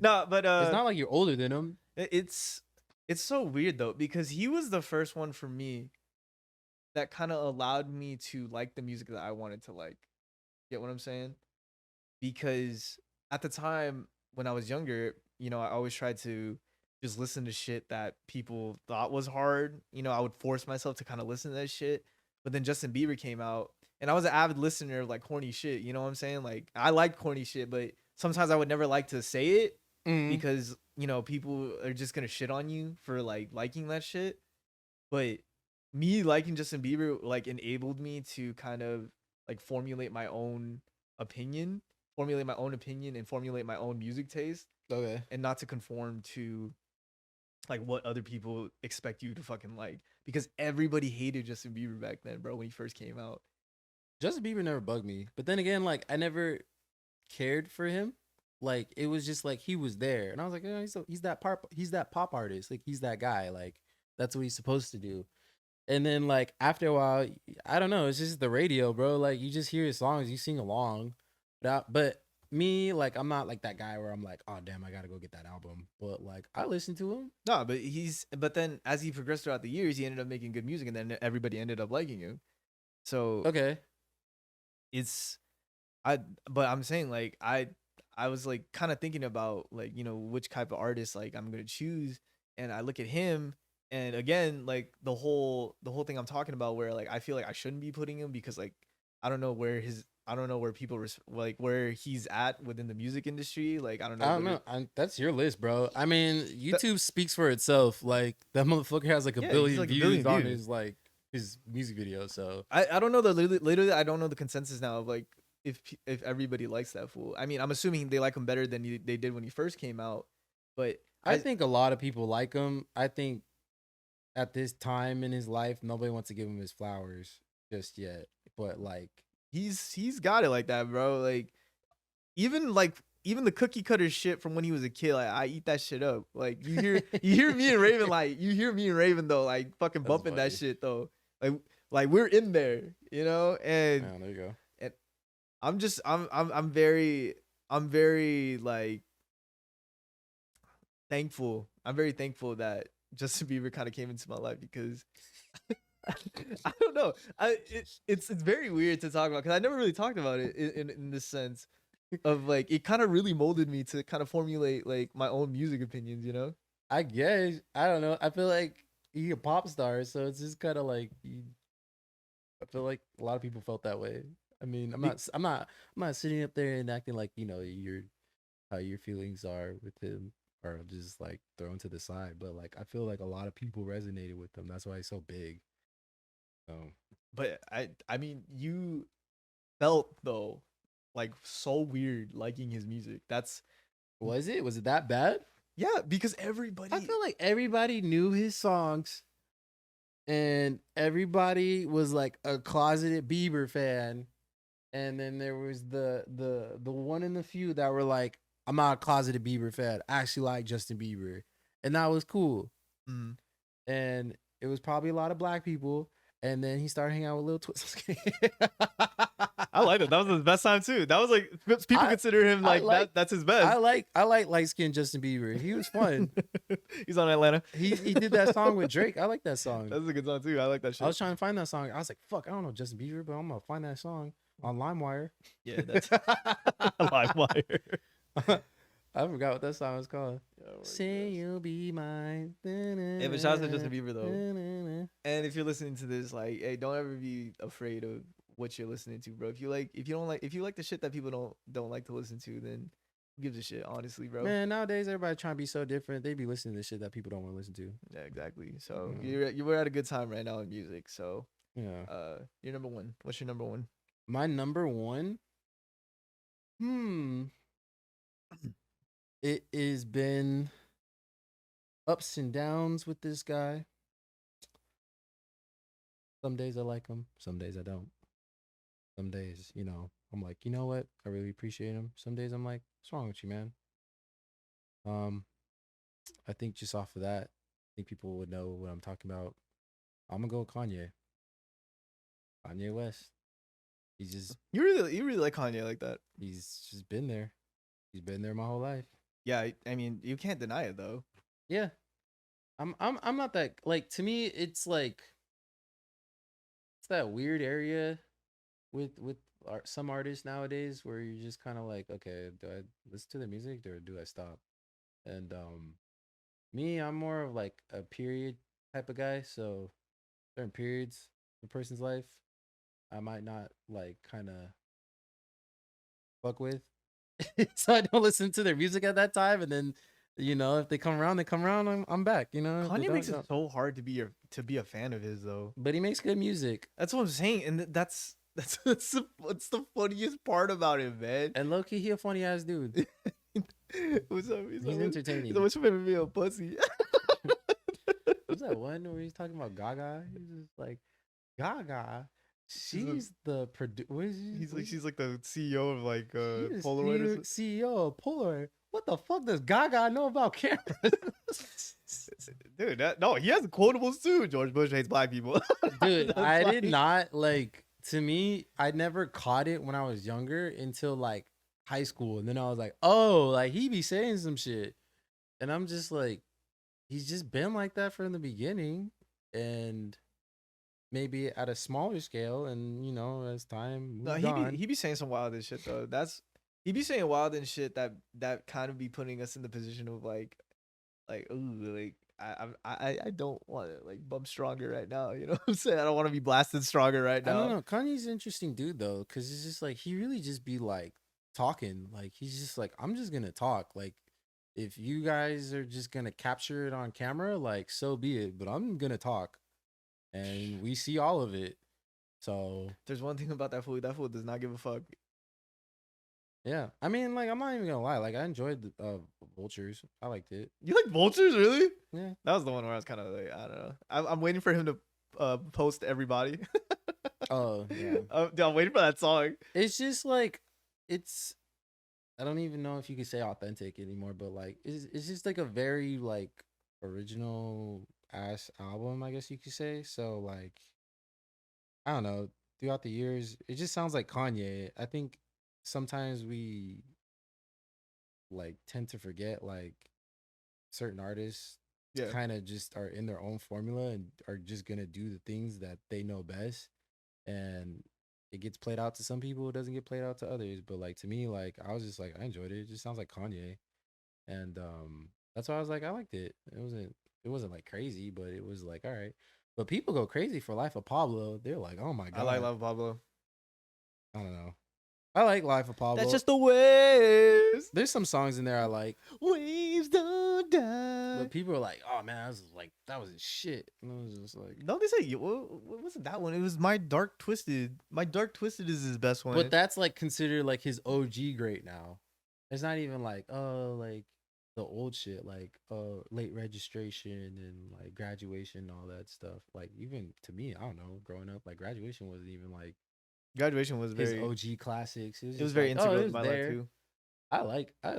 No, but it's not like you're older than him. It's so weird though, because he was the first one for me that kind of allowed me to like the music that I wanted to like. Get what I'm saying? Because at the time when I was younger, you know, I always tried to just listen to shit that people thought was hard. You know, I would force myself to kind of listen to that shit. But then Justin Bieber came out, and I was an avid listener of like corny shit. You know what I'm saying? Like I liked corny shit, but sometimes I would never like to say it because, you know, people are just gonna shit on you for like liking that shit. But me liking Justin Bieber like enabled me to kind of like formulate my own opinion and formulate my own music taste. Okay. And not to conform to like what other people expect you to fucking like, because everybody hated Justin Bieber back then, bro, when he first came out. Justin Bieber never bugged me, but then again, like I never cared for him. Like it was just like he was there, and I was like, oh, he's that pop artist, like he's that guy, like that's what he's supposed to do. And then like after a while, I don't know, it's just the radio, bro. Like you just hear his songs, you sing along, but me, like I'm not like that guy where I'm like, oh damn, I gotta go get that album. But like I listen to him. No, but then as he progressed throughout the years, he ended up making good music, and then everybody ended up liking him. So okay. But I'm saying like I was like kind of thinking about like, you know, which type of artist like I'm gonna choose, and I look at him, and again like the whole thing I'm talking about where like I feel like I shouldn't be putting him because like I don't know where people like where he's at within the music industry. Like I don't know. That's your list, bro. I mean, YouTube speaks for itself. Like that motherfucker has like a billion views on his like his music video. So I don't know literally I don't know the consensus now of like if everybody likes that fool. I mean, I'm assuming they like him better than they did when he first came out, but I think a lot of people like him. I think at this time in his life, nobody wants to give him his flowers just yet. But like he's got it like that, bro. Like even the cookie cutter shit from when he was a kid, like I eat that shit up. Like you hear me and Raven though, like fucking bumping that shit though. Like we're in there, you know? And oh, there you go. And I'm very like thankful. I'm very thankful that Justin Bieber kind of came into my life because I don't know. It's very weird to talk about because I never really talked about it in this sense of like it kind of really molded me to kind of formulate like my own music opinions, you know? I guess I don't know. I feel like you're a pop star, so it's just kind of like I feel like a lot of people felt that way. I mean, I'm not sitting up there and acting like, you know, you're how your feelings are with him are just like thrown to the side. But like I feel like a lot of people resonated with him. That's why he's so big. So But I mean, you felt though like so weird liking his music. That's was it that bad? yeah, because I everybody feel like everybody knew his songs and everybody was like a closeted Bieber fan. And then there was the one in the few that were like, I'm not a closeted Bieber fan. I actually like Justin Bieber. And that was cool. mm, And it was probably a lot of black people. And then he started hanging out with Lil Twist. I liked it. That was his best time too. That was like people I consider him I like like that's his best. I like light skinned Justin Bieber. He was fun. He's on Atlanta. He did that song with Drake. I like that song. That's a good song too. I like that I shit. was trying to find that song. I was like, fuck, I don't know Justin Bieber, but I'm gonna find that song on LimeWire. Yeah, that's LimeWire. I forgot what that song was called. Oh my Say gosh. you'll be mine. Hey, but shout out to Justin Bieber though. And if you're listening to this, like, hey, don't ever be afraid of what you're listening to, bro. If you like the shit that people don't like to listen to, then who gives a shit, honestly, bro. Man, nowadays everybody trying to be so different. They be listening to shit that people don't want to listen to. Yeah, exactly. So Mhm. you were at a good time right now in music. So Yeah. you're number one. What's your number one? My number one. Hmm. It has been ups and downs with this guy. Some days I like him. Some days I don't. Some days, I'm like, you know what? I really appreciate him. Some days I'm like, what's wrong with you, man? Um, I think just off of that, I think people would know what I'm talking about. I'm gonna go with Kanye. Kanye West. He's just You really like Kanye like that. he's just been there. He's been there my whole life. Yeah, I mean, you can't deny it though. Yeah. I'm not that like to me it's like it's that weird area with some artists nowadays where you're just kind of like, okay, do I listen to the music or do I stop? And me, I'm more of like a period type of guy, so certain periods of a person's life I might not like kind of fuck with. So I don't listen to their music at that time and then if they come around, they come around, I'm back, if they Kanye makes it don't. so hard to be a fan of his though. But he makes good music. That's what I'm saying, and that's the funniest part about him, man. And low key, he a funny ass dude. What's up? He's He's entertaining. always trying to be a pussy. What's that one where he's talking about Gaga? He's just like, Gaga, she's the producer. She's like the CEO of like She's Polaroid or the something. CEO of Polaroid. What the fuck does Gaga know about cameras? Dude, no, he has quotables too. George Bush hates black people. Dude, That's I did like- not like. To me, I never caught it when I was younger until like high school, and then I was like, oh, like he be saying some shit, and I'm just like, he's just been like that from the beginning, and maybe at a smaller scale, and as time No, moved on. he be saying some wild and shit though. He be saying wild and shit that kind of be putting us in the position of like ooh, like I don't want to like bump stronger right now. You know what I'm saying? I don't want to be blasted stronger right I don't now. know. Kanye's an interesting dude though, because it's just like he really just be like talking. Like he's just like, I'm just gonna talk. Like if you guys are just gonna capture it on camera, like so be it. But I'm gonna talk, and we see all of it. So There's one thing about that fool. That fool does not give a fuck. yeah, I mean, like I'm not even gonna lie. Like I enjoyed the Vultures. I liked it. You like vultures, really? Yeah. That was the one where I was kind of like, I don't know. I'm waiting for him to post everybody. Oh yeah. I'm waiting for that song. It's just like it's. I don't even know if you could say authentic anymore, but like it's just like a very like original ass album, I guess you could say. So like I don't know, throughout the years, it just sounds like Kanye. I think sometimes we like tend to forget like certain artists Yeah. kind of just are in their own formula and are just gonna do the things that they know best. And it gets played out to some people, it doesn't get played out to others. But like to me, like I was just like I enjoyed it. It just sounds like Kanye. And that's why I was like, I liked it. It wasn't like crazy, but it was like, all right. But people go crazy for Life of Pablo. They're like, oh my I like God. Love Pablo. I don't know. I like Life of Pablo. That's just the waves. There's some songs in there I like, Waves don't die. but people are like, "Oh man, that was his shit." And I was just like, No, they say what was it that one? It was My Dark Twisted. My Dark Twisted is his best one. but that's like considered like his OG great now. It's not even like like the old shit like late registration and like graduation and all that stuff. Like even to me, I don't know, growing up, like graduation wasn't even like Graduation was his very. OG classics. It was It was just very like, integral it to was my life there. too. I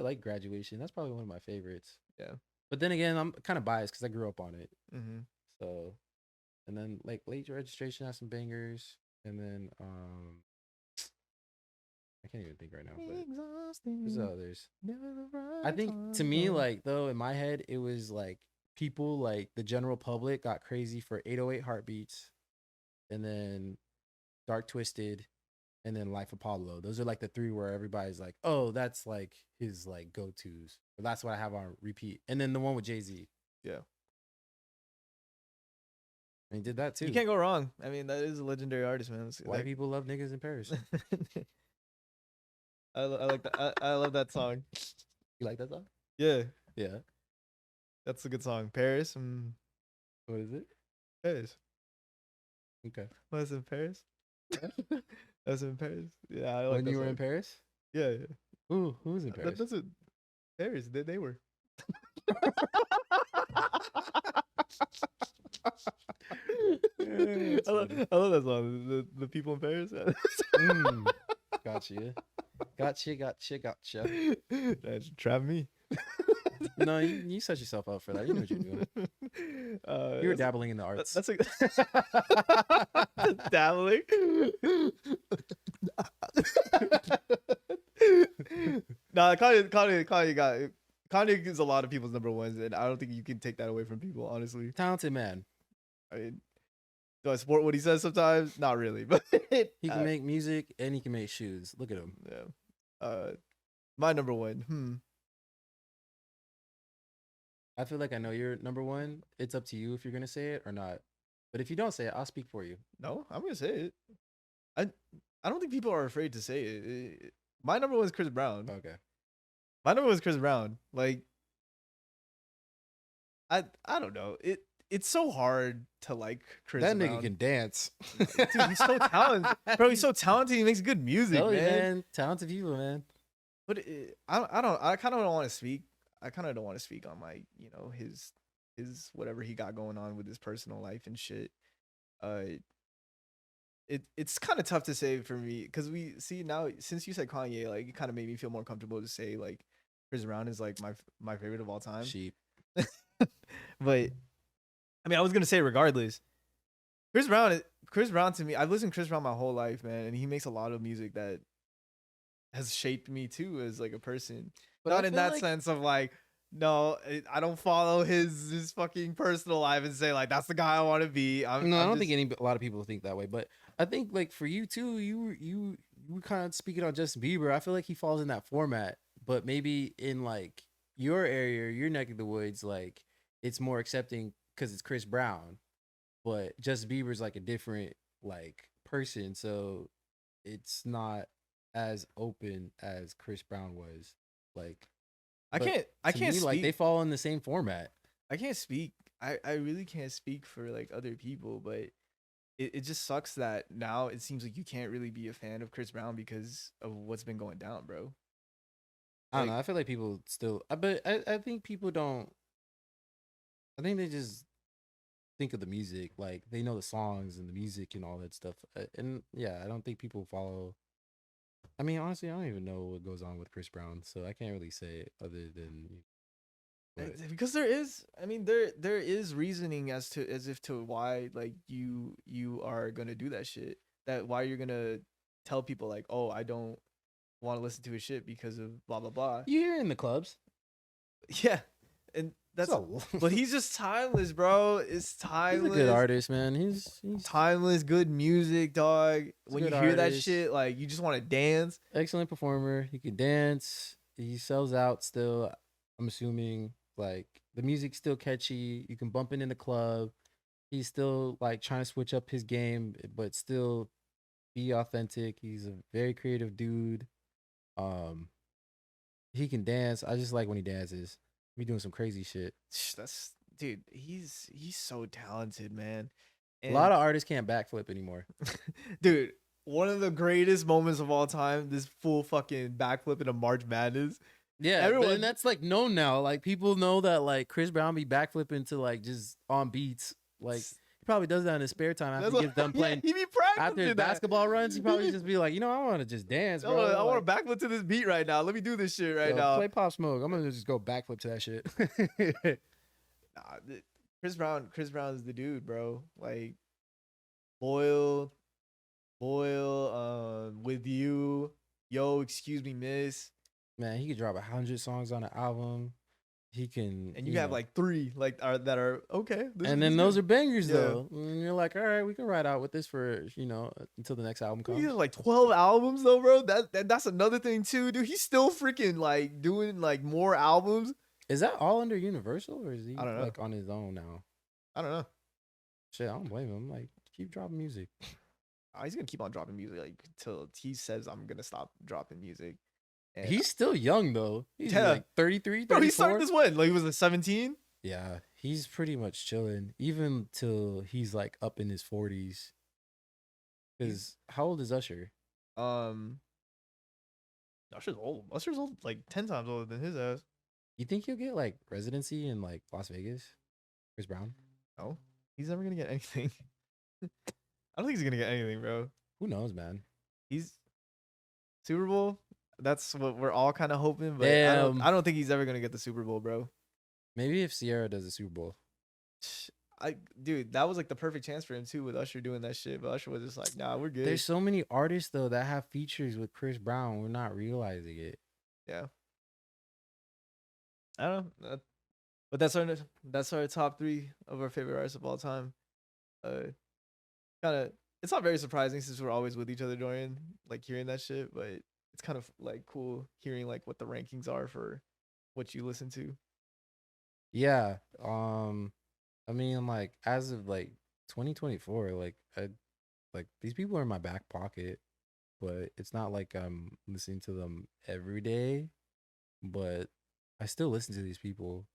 like graduation. That's probably one of my favorites. Yeah. But then again, I'm kind of biased because I grew up on it. Mm-hmm. So, and then like late registration has some bangers, and then I can't even think right now, but there's others. I think to me, like though in my head, it was like people like the general public got crazy for 808 Heartbeats, and then Dark Twisted, and then Life of Pablo. Those are like the three where everybody's like, oh, that's like his like go tos. That's what I have on repeat. And then the one with Jay-Z. Yeah. And he did that too. You can't go wrong. I mean, that is a legendary artist, man. White people love niggas in Paris. I like that. I love that song. You like that song? Yeah, Yeah. that's a good song. Paris. What is it? Paris. Okay. Was in Paris? That's in Paris. Yeah, I like When that you were song. in Paris? Yeah, yeah. Ooh, who was in Paris? That's it. Paris. They were. I love that song. The people in Paris. Gotcha. Gotcha. That's trap me. No, you set yourself up for that. You know what you're doing. You were dabbling in the arts. That's a dabbling. Nah, Kanye is a lot of people's number ones, and I don't think you can take that away from people. Honestly, Talented man. I mean, do I support what he says sometimes? Not really, but He can make music and he can make shoes. Look at him. Yeah. My number one. I feel like I know your number one. It's up to you if you're gonna say it or not. But if you don't say it, I'll speak for you. No, I'm gonna say it. I don't think people are afraid to say it. My number one is Chris Brown. Okay. My number one is Chris Brown. Like, I don't know. It's so hard to like Chris That Brown. nigga can dance. Dude, he's so talented. Bro, he's so talented. He makes good music, man. Talented people, man. But I kind of don't want to speak. I kind of don't want to speak on like, his whatever he got going on with his personal life and shit. It's kind of tough to say for me because we see now since you said Kanye, like it kind of made me feel more comfortable to say like Chris Brown is like my favorite of all time. Sheep. But I mean, I was gonna say regardless, Chris Brown to me, I've listened to Chris Brown my whole life, man, and he makes a lot of music that has shaped me too as like a person. But not in that sense of like, no, I don't follow his fucking personal life and say like that's the guy I want to be. I don't think a lot of people think that way, but I think like for you too, you were kind of speaking on Justin Bieber. I feel like he falls in that format, but maybe in like your area, your neck of the woods, like it's more accepting because it's Chris Brown, but Justin Bieber's like a different like person, so it's not as open as Chris Brown was. Like I can't speak. Like they fall in the same format. I can't speak. I really can't speak for like other people, but it just sucks that now it seems like you can't really be a fan of Chris Brown because of what's been going down, bro. I don't know. I feel like people still, but I think people don't. I think they just think of the music, like they know the songs and the music and all that stuff. And yeah, I don't think people follow. I mean, honestly, I don't even know what goes on with Chris Brown, so I can't really say it other than. Because there is reasoning as if to why like you are gonna do that shit. That why you're gonna tell people like, oh, I don't want to listen to his shit because of blah blah blah. You hear in the clubs, yeah, and that's but he's just timeless, bro. It's timeless. He's a good artist, man. He's timeless, good music, dog. When you hear that shit, like you just want to dance. Excellent performer. He can dance. He sells out still. I'm assuming like the music's still catchy. You can bump it in the club. He's still like trying to switch up his game, but still Be authentic. He's a very creative dude. Um, he can dance. I just like when he dances. He doing some crazy shit. That's dude. He's so talented, man. A lot And of artists can't backflip anymore. dude, one of the greatest moments of all time. This full fucking backflip in a March Madness. Yeah, but and Everyone, that's like known now. Like people know that like Chris Brown be backflipping to like just on beats. Like he probably does that in his spare time after that's he what, gets done yeah, playing. he be After his practicing that. basketball runs, he He probably be, just be like, you know, I want to just dance, I want bro. to Like, backflip to this beat right now. Let me do this shit right yo, now. play Pop Smoke. I'm gonna just go backflip to that shit. Nah, Chris Brown is the dude, bro. Like loyal, loyal. With you, yo, excuse me, miss. Man, he could drop 100 songs on an album. He can, And you have like three like are that are okay. and then This those good. are bangers Yeah. though. And you're like, all right, we can ride out with this for until the next album He comes. has like 12 albums though, bro. That's another thing too, dude. He's still freaking like doing like more albums. Is that all under Universal or is he I don't know. like on his own now? I don't know. Shit, I don't blame him. Like, keep dropping music. He's gonna keep on dropping music like till he says I'm gonna stop dropping music. And He's still young though. He's Yeah. like 33, bro, 34. he started this when? Like he was like 17? Yeah, he's pretty much chilling, even till he's like up in his 40s. Because how old is Usher? Um Usher's old. Usher's old like 10 times older than his ass. You think he'll get like residency in like Las Vegas? Chris Brown? No. He's never gonna get anything. I don't think he's gonna get anything, bro. Who knows, man? He's Super Bowl. That's what we're all kind of hoping, but Damn. I don't think he's ever gonna get the Super Bowl, bro. Maybe if Sierra does a Super Bowl. Dude, that was like the perfect chance for him too with Usher doing that shit. But Usher was just like, nah, we're good. There's so many artists though that have features with Chris Brown. We're not realizing it. Yeah. I don't know. But that's our top 3 of our favorite artists of all time. Kind of it's not very surprising since we're always with each other, Dorian, like hearing that shit, but it's kind of like cool hearing like what the rankings are for what you listen to. Yeah. I mean, like as of like 2024, like these people are in my back pocket, but it's not like I'm listening to them every day. But I still listen to these people,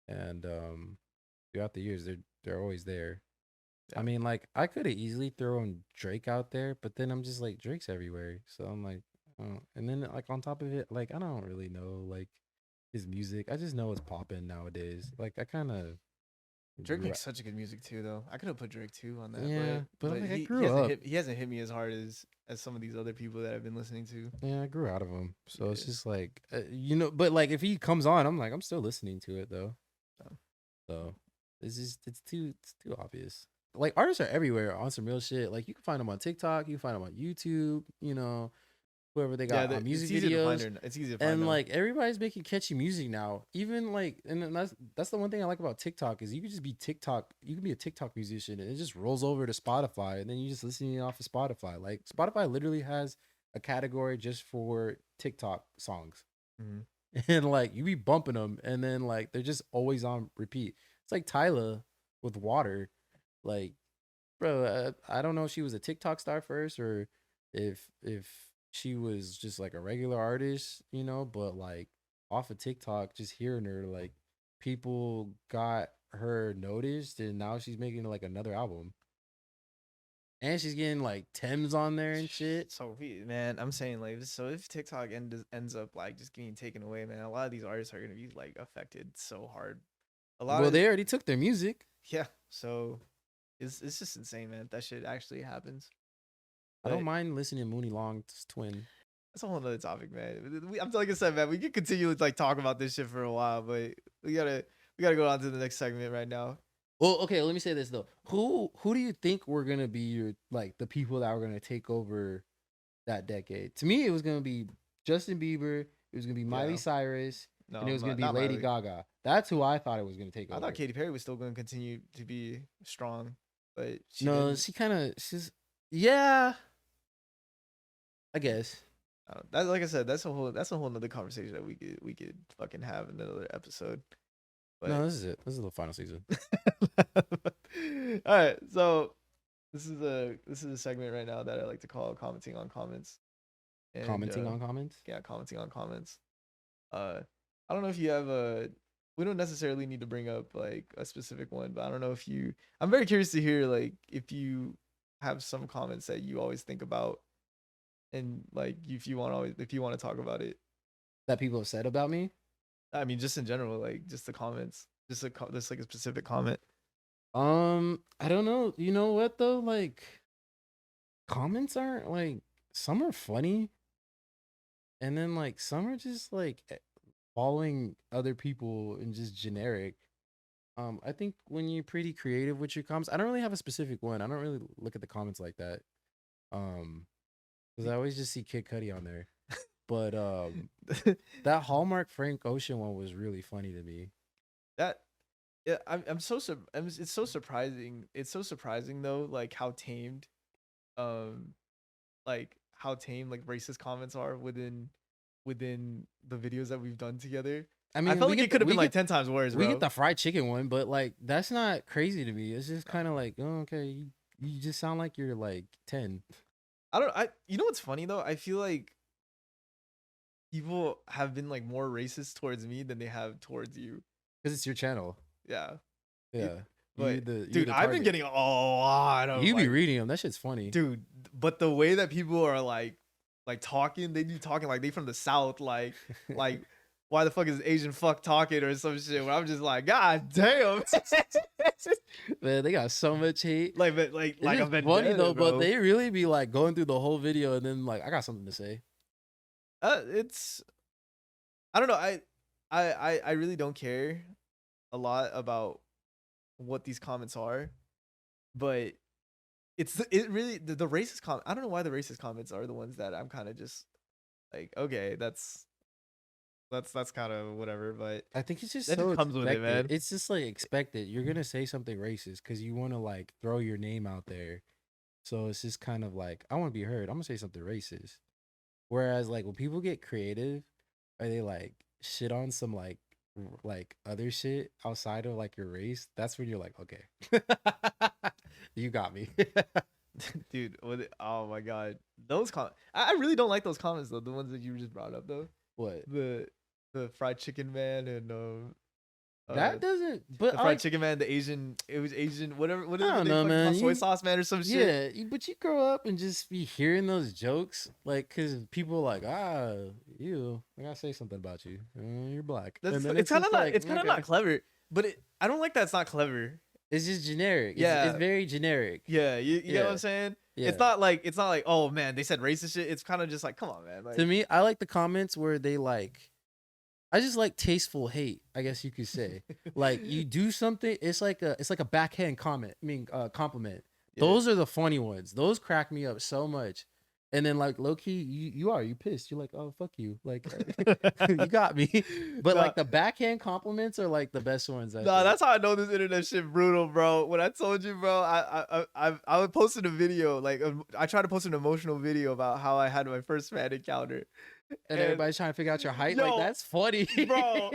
and throughout the years, they're always there. Yeah. I mean, like I could have easily thrown Drake out there, but then I'm just like Drake's everywhere, so I'm like, oh. And then like on top of it, like I don't really know like his music. I just know it's popping nowadays. Like I kind of Drake makes such a good music too, though. I could have put Drake too on that. Yeah, but like, I he grew hasn't up. hit he hasn't hit me as hard as some of these other people that I've been listening to. Yeah, I grew out of him, so it's Yeah. just like but like if he comes on, I'm like I'm still listening to it though. Oh. So it's too obvious. Like artists are everywhere on some real shit. Like you can find them on TikTok, you can find them on YouTube. Whoever they got on music it's easy videos. to find it's easy to find And them. like everybody's making catchy music now. Even like, and then that's the one thing I like about TikTok is you can just be TikTok. You can be a TikTok musician and it just rolls over to Spotify, and then you just listen off of Spotify. Like Spotify literally has a category just for TikTok songs, Mhm. and like you be bumping them, and then like they're just always on repeat. It's like Tyla with Water, like, bro. I don't know if she was a TikTok star first or if she was just like a regular artist, but like off of TikTok, just hearing her, like people got her noticed, and now she's making like another album, and she's getting like Thames on there and shit. So man, I'm saying like so if TikTok ends up like just getting taken away, man, a lot of these artists are gonna be like affected so hard. Well, they already took their music. Yeah, so it's just insane, man. That shit actually happens. I don't mind listening to Mooney Long's twin. That's a whole nother topic, man. I'm like I said, man, we could continue to like talk about this shit for a while, but we gotta go on to the next segment right now. Well, okay, let me say this though. Who do you think were gonna be like the people that were gonna take over that decade? To me, it was gonna be Justin Bieber. It was gonna be Miley Cyrus, and it was gonna be Lady Gaga. That's who I thought it was gonna take over. I thought Katy Perry was still gonna continue to be strong, but she's yeah. I guess. That's like I said. That's a whole nother conversation that we could fucking have in another episode. But No, this is it. This is the final season. all right, so this is a segment right now that I like to call commenting on comments. And Commenting on comments. yeah, commenting on comments. I don't know if you have a. We don't necessarily need to bring up like a specific one, but I don't know if you. I'm very curious to hear like if you have some comments that you always think about, and like if you want to talk about it. That people have said about me. I mean, just in general, like just the comments, just like a specific comment. I don't know. You know what though? Like comments aren't like some are funny, and then like some are just like following other people and just generic. I think when you're pretty creative with your comments, I don't really have a specific one. I don't really look at the comments like that. Because I always just see Kid Cudi on there. But that Hallmark Frank Ocean one was really funny to me. That yeah, it's so surprising. It's so surprising though, like how tamed, um, like racist comments are within the videos that we've done together. I I mean, felt like it could have been like 10 times worse, we bro. get the fried chicken one, but like that's not crazy to me. It's just kind of like, oh, okay, you just sound like you're like 10. I don't. I You know what's funny though? I feel like people have been like more racist towards me than they have towards you. Because it's your channel. Yeah. Yeah. But You're dude, the I've been target. getting a lot of You be like, reading them. That shit's funny. dude. But the way that people are like talking, they be talking like they from the South, like why the fuck is Asian fuck talking or some shit? Where I'm just like, God damn. Man, they got so much hate. But like It's a just funny vendetta, though, bro. but they really be like going through the whole video and then like I got something to say. It's I don't know. I really don't care a lot about what these comments are, but it really the racist comment. I don't know why the racist comments are the ones that I'm kind of just like, okay, that's kind of whatever, but I think it's just that so just comes with it, expected. man. It's just like expected. You're gonna say something racist because you want to like throw your name out there. So it's just kind of like I want to be heard. I'm gonna say something racist. Whereas like when people get creative, or they like shit on some like other shit outside of like your race, that's when you're like, okay, you got me. Dude, oh my god, those comments. I really don't like those comments though. The ones that you just brought up though. What? The fried chicken man and That doesn't. But the I fried like. chicken man, it was Asian, whatever. What is I it? don't They know, fucking man. call soy sauce man or some shit. But you grow up and just be hearing those jokes, like, cause people are like, you, I gotta say something about you. You're black. That's And then it's kind of just not like, it's kind of not okay. clever, but I don't like that it's not clever. It's just generic. Yeah. It's very generic. Yeah, you get what Yeah. I'm saying? Yeah. It's not like, oh man, they said racist shit. It's kind of just like, come on, man. Like, To me, I like the comments where they like. I just like tasteful hate, I guess you could say. Like you do something, it's like a backhand comment. I mean, compliment. yeah. Those are the funny ones. Those crack me up so much. And then like low key, you pissed. You're like, oh fuck you, like you got me. But Nah. like the backhand compliments are like the best ones. Nah, think. that's how I know this internet shit brutal, bro. When I told you, bro, I was posting a video, like I tried to post an emotional video about how I had my first fan encounter. And everybody's trying to figure out your height. Yo, like that's funny, bro.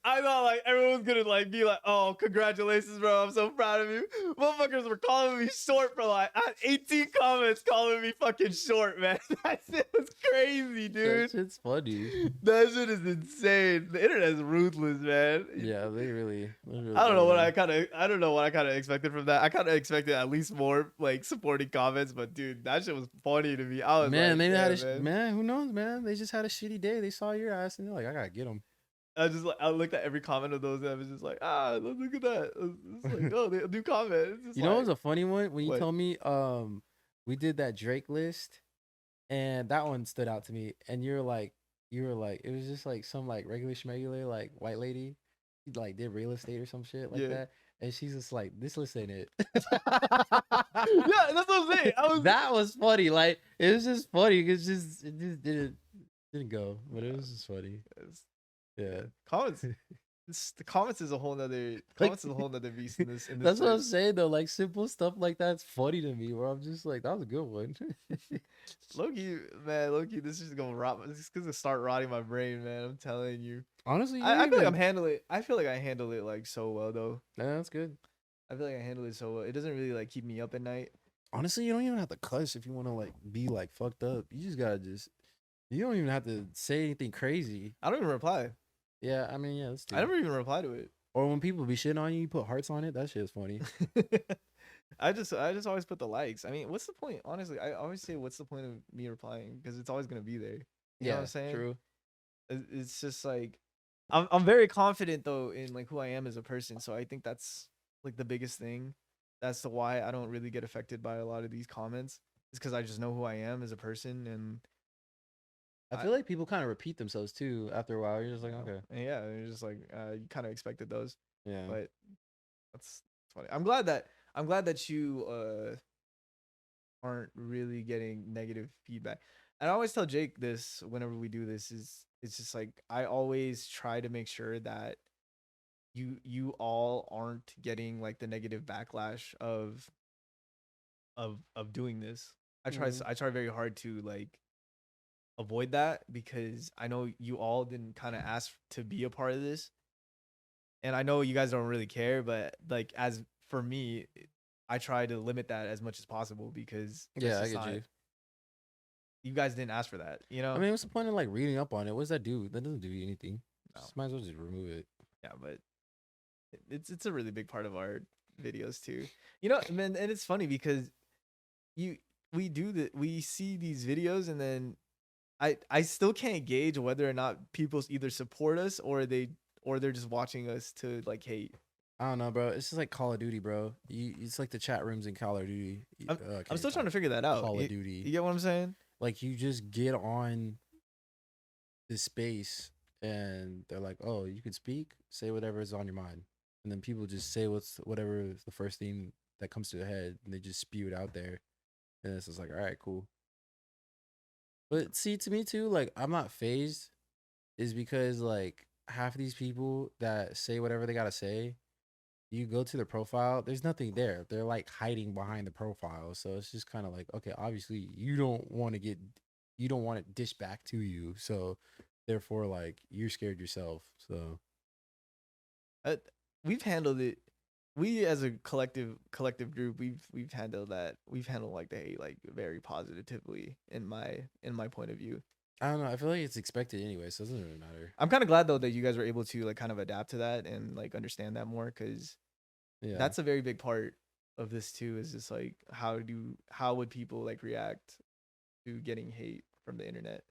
I thought like everyone was gonna like be like, oh, congratulations, bro. I'm so proud of you. Motherfuckers were calling me short for like I had 18 comments calling me fucking short, man. That shit was crazy, dude. That shit's funny. That shit is insane. The internet is ruthless, man. Yeah, they really I don't know what are. I don't know what I kind of expected from that. I kind of expected at least more like supporting comments, but dude, that shit was funny to me. I was Man, like, maybe yeah, had a man. Who knows, man? They just had a shitty day. They saw your ass and they're like, I gotta get them. I looked at every comment of those and I was just like, look at that. It's like, oh, a new comment. It's just You know, what like, was a funny one when you What? told me we did that Drake list, and that one stood out to me. And you were like, it was just like some like regular schmegular like white lady, she like did real estate or some shit like Yeah. that, and she's just like, this list ain't it. yeah, that's what I'm saying. That was funny. Like it was just funny because it just didn't go, but it was just funny. Yeah. Comments. The comments is a whole nother beast in this. That's what I'm place. saying though. Like simple stuff like that's funny to me. Where I'm just like, that was a good one. Loki, man, Loki, this is gonna rot. This is gonna start rotting my brain, man. I'm telling you. Honestly, I feel like I'm handling it. I feel like I handle it like so well though. Yeah, that's good. I feel like I handle it so well. It doesn't really like keep me up at night. Honestly, you don't even have to cuss if you want to like be like fucked up. You just gotta you don't even have to say anything crazy. I don't even reply. Yeah, I mean, yeah, that's I too. never even reply to it. Or when people be shitting on you, you put hearts on it. That shit is funny. I just always put the likes. I mean, what's the point? Honestly, I always say, what's the point of me replying? Because it's always gonna be there. You know what I'm Yeah, saying? true. It's just like I'm very confident though in like who I am as a person. So I think that's like the biggest thing. That's the why I don't really get affected by a lot of these comments. It's because I just know who I am as a person, and I I feel like people kind of repeat themselves too after a while. You're just like, you know, okay, and yeah, it's just like you kind of expected those, yeah. but that's funny. I'm glad that you aren't really getting negative feedback. And I always tell Jake this whenever we do this is it's just like I always try to make sure that you all aren't getting like the negative backlash of doing this. Mhm. I try very hard to like avoid that because I know you all didn't kind of ask to be a part of this. And I know you guys don't really care, but like as for me, I try to limit that as much as possible because that's Yeah, I just get not you. you guys didn't ask for that, you I know? mean, what's the point of like reading up on it? What does that do? That doesn't do you anything. No. Just might as well just remove it. Yeah, but it's a really big part of our videos too. You know, man, and it's funny because you we see these videos and then I still can't gauge whether or not people either support us or they're just watching us to like hate. I don't know, bro. It's just like Call of Duty, bro. It's like the chat rooms in Call of Duty. I'm I can't I'm even still trying talk. to figure that out. Call of You Duty. get what I'm saying? Like you just get on this space and they're like, "Oh, you can speak, say whatever is on your mind," and then people just say whatever is the first thing that comes to their head, and they just spew it out there, and it's just like, "All right, cool." But see, to me too, like I'm not phased, is because like half of these people that say whatever they gotta say, you go to their profile, there's nothing there. They're like hiding behind the profile, so it's just kind of like, okay, obviously you don't want it dished back to you, so therefore, like you're scared yourself. So Uh, we've handled it. We as a collective group, we've handled that. We've handled like the hate like very positively in my point of view. I don't know. I feel like it's expected anyway, so it doesn't really matter. I'm kind of glad though that you guys were able to like kind of adapt to that and like understand that more because Yeah, that's a very big part of this too. Is just like how would people like react to getting hate from the internet?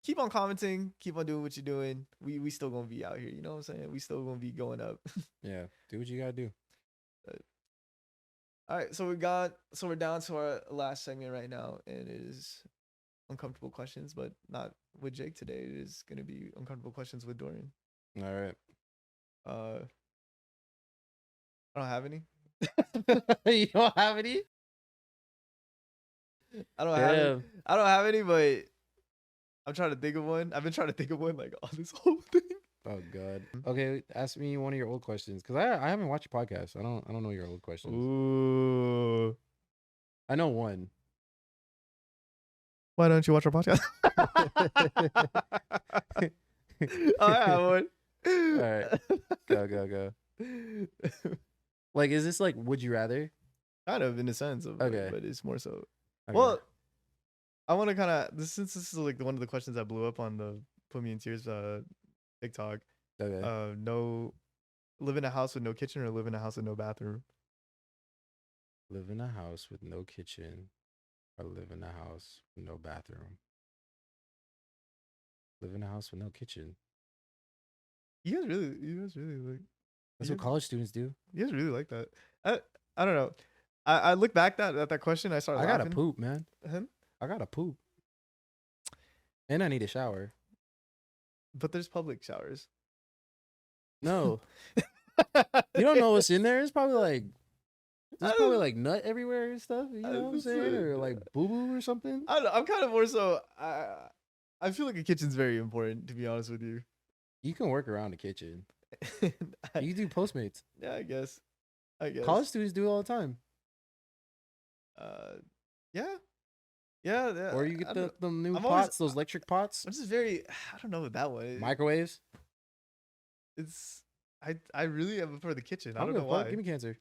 Keep on commenting, keep on doing what you're doing. We still gonna be out here. You know what I'm saying? We still gonna be going up. yeah. Do what you gotta do. All right, so we're down to our last segment right now, and it is uncomfortable questions, but not with Jake today. It is gonna be uncomfortable questions with Dorian. All right. Uh, I don't have any. You don't have any? I don't have it. Damn. I don't have any, but I'm trying to think of one. I've been trying to think of one like all this whole thing. Oh God. Okay, ask me one of your old questions because I haven't watched your podcast. I don't know your old questions. Ooh. I know one. Why don't you watch our podcast? I have one. All right, go. Like, is this like would you rather? Kind of in a sense of Okay. but it's more so. Okay. Well, I want to kind of since this is like one of the questions that blew up on the Put Me in Tears TikTok. Okay. No, live in a house with no kitchen or live in a house with no bathroom. Live in a house with no kitchen or live in a house with no bathroom. Live in a house with no kitchen. You guys really like. That's You what guys, college students do. you guys really like that. I don't know. I look back at that question. I started I gotta laughing. poop, man. Huh? I gotta poop. And I need a shower. But there's public showers. No. You don't know what's in there? It's probably like there's probably like nut everywhere and stuff. You know what I'm saying? Or like boo boo or something. I don't know. I'm kind of more so. I feel like a kitchen's very important, to be honest with you. You can work around the kitchen. I- You can do Postmates. yeah, I guess. I guess. College students do it all the time. Uh, yeah, yeah. Or you I get don't the new I'm always- pots, those electric pots, I'm just very. I don't know what that one. microwaves. It's. I really am for the kitchen. I I don't don't know give a fuck. why. Give me cancer.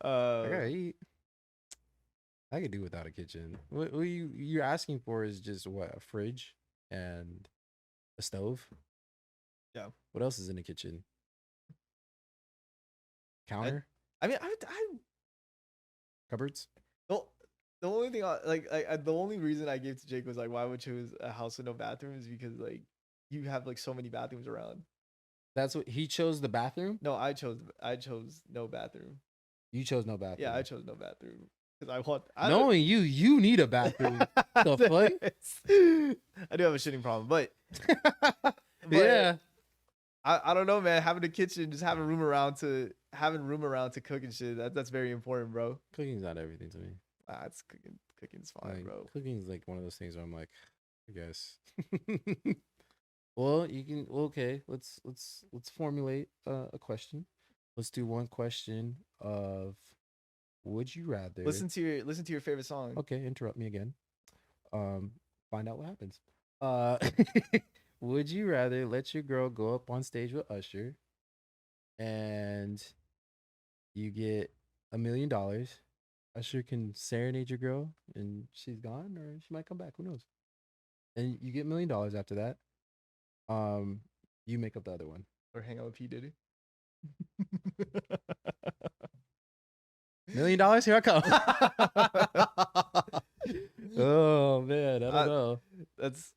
I Uh, gotta eat. I could do without a kitchen. What you're asking for is just what, a fridge and a stove. yeah. What else is in the kitchen? I, Counter, I mean, I cupboards. the, the only thing the only reason I gave to Jake was like, why would choose a house with no bathroom is because like you have like so many bathrooms around. That's what he chose. The bathroom. No, I chose no bathroom. You chose no Yeah, I bathroom. chose no bathroom because I want. I don't. Knowing you, you need a bathroom. The fuck? I do have a shitting problem, but Yeah. I don't know, man. Having a kitchen, just having room around to cook and shit. That's very important, bro. Cooking's not everything to me. It's cooking's fine, Like bro. cooking's like one of those things where I'm like, I guess. Well, you can. Okay, let's formulate a question. Let's do one question of would you rather. Listen to your favorite song. Okay, interrupt me again. Um, find out what happens. Would you rather let your girl go up on stage with Usher and you get $1 million? Usher can serenade your girl and she's gone, or she might come back. Who knows? And you get $1 million after that. Um, you make up the other one. Or hang out with P Diddy. $1 million, here I come. Oh man, I don't know. That's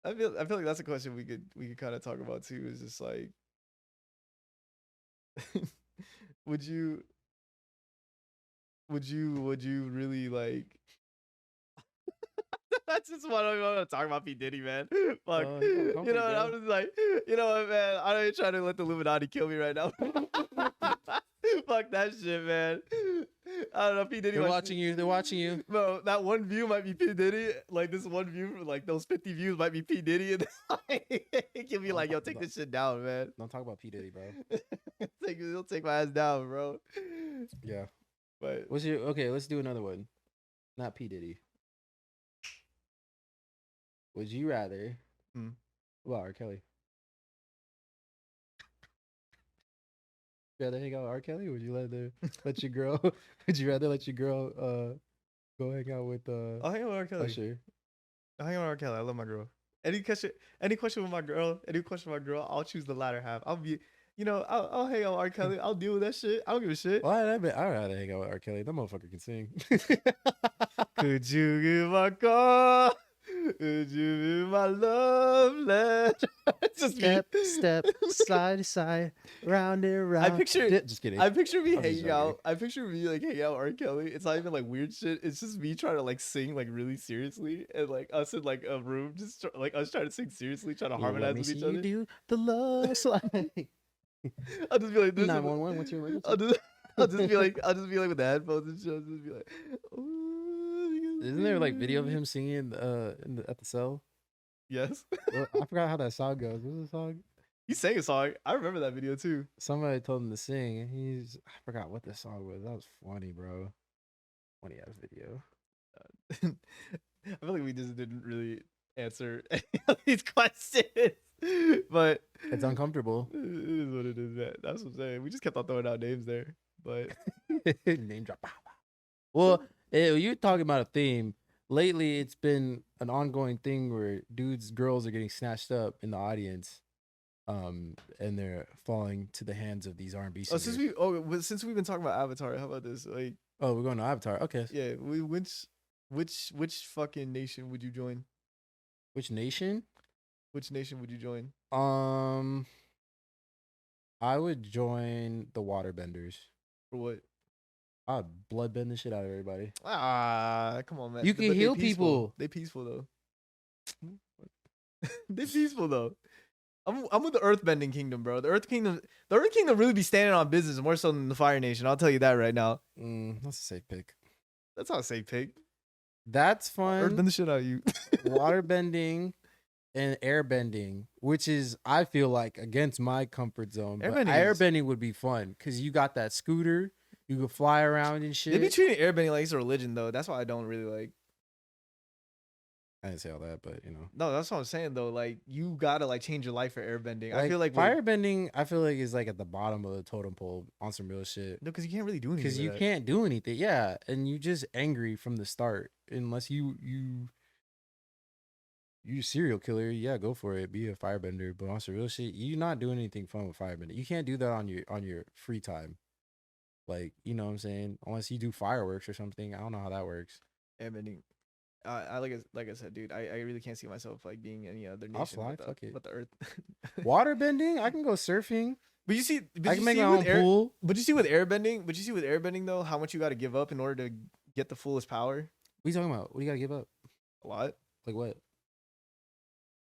I feel like that's a question we could kind of talk about too. Is just like, would you would you really like? That's just what I want to talk about P Diddy, man. Fuck, Come for you know, it, I'm bro. just like, you know what, man? I ain't trying to let the Illuminati kill me right now. Fuck that shit, man. I don't know. P Diddy. They're watching you. They're watching you. Bro, that one view might be P Diddy. Like this one view, like those 50 views might be P Diddy, and he'll be like, "Yo, take this shit down, man." Don't talk about P Diddy, bro. He'll take my ass down, bro. Yeah. But What's your okay? Let's do another one. Not P Diddy. Would you rather? Hmm. Well, R. Kelly. Rather hang out with R. Kelly? Or would you let your girl? Would you rather let your girl go hang out with I'll hang out with R. Kelly. Usher? I'll hang out with R. Kelly. I love my girl. Any question with my girl, I'll choose the latter half. I'll be, I'll hang out with R. Kelly. I'll deal with that shit. I don't give a shit. Well, I'd rather hang out with R. Kelly. That motherfucker can sing. Could you give my call? Could you be my love letter? It's just Step, me. step, slide to side, round and round. Just kidding. I picture me I'm just hanging joking. out. I picture me like hanging out with R. Kelly. It's not even like weird shit. It's just me trying to like sing like really seriously, and like us in like a room, just like us trying to sing seriously, trying to Yeah, let harmonize me with see each you other. do the love slide. I'll just be like this. 911. What's your emergency? I'll just be like with the headphones and shit. I'll just be like, "Ooh, Isn't there like video of him singing at the cell? yes. Well, I forgot how that song goes. What's the song? He sang a song. I remember that video too. Somebody told him to sing, and I forgot what the song was. That was funny, bro. Funny ass video. I feel like we just didn't really answer any of these questions, but It's uncomfortable. it is what it is, man. That's what I'm saying. We just kept on throwing out names there, but Name drop. Well, you're talking about a theme. Lately, it's been an ongoing thing where girls are getting snatched up in the audience, and they're falling to the hands of these R&B singers. since we've been talking about Avatar, how about this? Like, oh, we're going to Avatar. Okay. yeah, which fucking nation would you join? Which nation? Which nation would you join? I would join the Waterbenders. For what? I'd bloodbend the shit out of everybody. Ah, come on, man. You can But they heal peaceful. people. They peaceful though. They peaceful though. I'm with the Earthbending Kingdom, bro. The Earth Kingdom really be standing on business more so than the Fire Nation. I'll tell you that right now. That's a safe pick. That's not a safe pick. That's fun. Earthbend the shit out of you. Waterbending and airbending, which is I feel like against my comfort zone. But airbending would be fun because you got that scooter, you could fly around and shit. They be treating airbending like it's a religion though. That's why I don't really like. I didn't say all that, but you know. No, that's what I'm saying though. Like you gotta like change your life for airbending. I Like feel like firebending, I feel like is like at the bottom of the totem pole on some real shit. no, because you can't really do anything. Because With you that. can't do anything. Yeah, and you just angry from the start. Unless you serial killer, yeah, go for it. Be a firebender, but on some real shit, you not doing anything fun with firebending. You can't do that on your free time. Like, you know what I'm saying? Unless you do fireworks or something. I don't know how that works. Airbending. I like I said, dude. I really can't see myself like being any other I'll nation fly. but Fuck it. the Earth. Water bending, I can go surfing. But you see, I can make my own pool. But you see with airbending though, how much you got to give up in order to get the fullest power? What are you talking about? What do you gotta give up? A lot. Like what?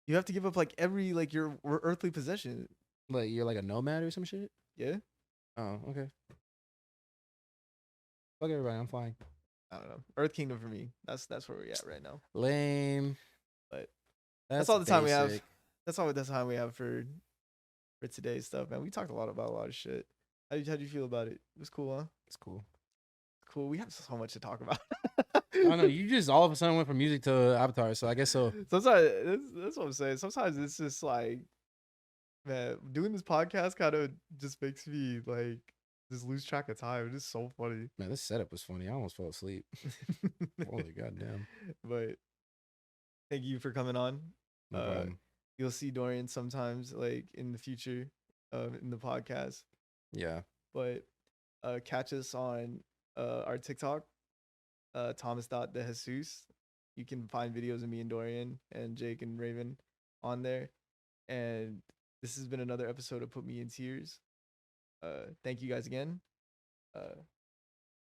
You have to give up like every like your earthly possession. Like you're like a nomad or some shit? Yeah. Oh, okay. Fuck everybody, I'm flying. I don't know. Earth Kingdom for me. That's where we're at right now. Lame. But that's all the basic. time we have. That's all the time we have for today's stuff, man. We talked about a lot of shit. How'd you feel about it? It was cool, huh? It's cool. Cool. We have so much to talk about. I don't know. You just all of a sudden went from music to Avatar, so I guess so. Sometimes that's what I'm saying. Sometimes it's just like, man, doing this podcast kind of just makes me like just lose track of time. It's just so funny. Man, this setup was funny. I almost fell asleep. Holy goddamn. But thank you for coming on. No problem. You'll see Dorian sometimes like in the future in the podcast. Yeah. But catch us on our TikTok, Thomas.dejesus. You can find videos of me and Dorian and Jake and Raven on there. And this has been another episode of Put Me in Tears. Thank you guys again.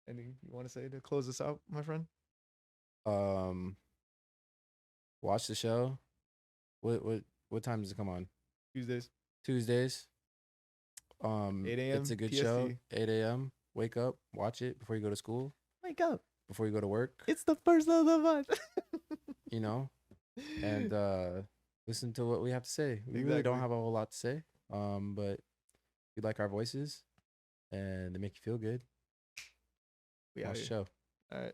Anything you want to say to close this out, my friend? Watch the show. What time does it come on? Tuesdays. 8 a.m. It's a good PST. show. 8 a.m. Wake up, watch it before you go to school. Wake up. Before you go to work. It's the first of the month. You know? And listen to what we have to say. We really don't have a whole lot to say. But we like our voices and they make you feel good. Watch the show. All right.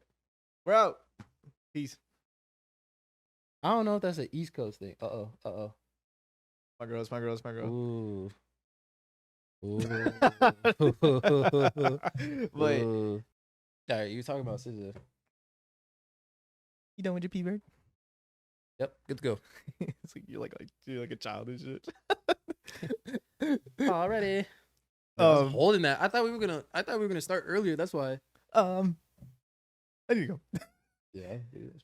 We're out. Peace. I don't know if that's an East Coast thing. Uh-oh. My girl. Ooh. Wait. All right, you were talking about SZA. You done with your P-Bird? Yep, good to go. It's like you're like a child and shit. Already. I was holding that. I thought we were gonna start earlier. That's why. I need to go. Yeah.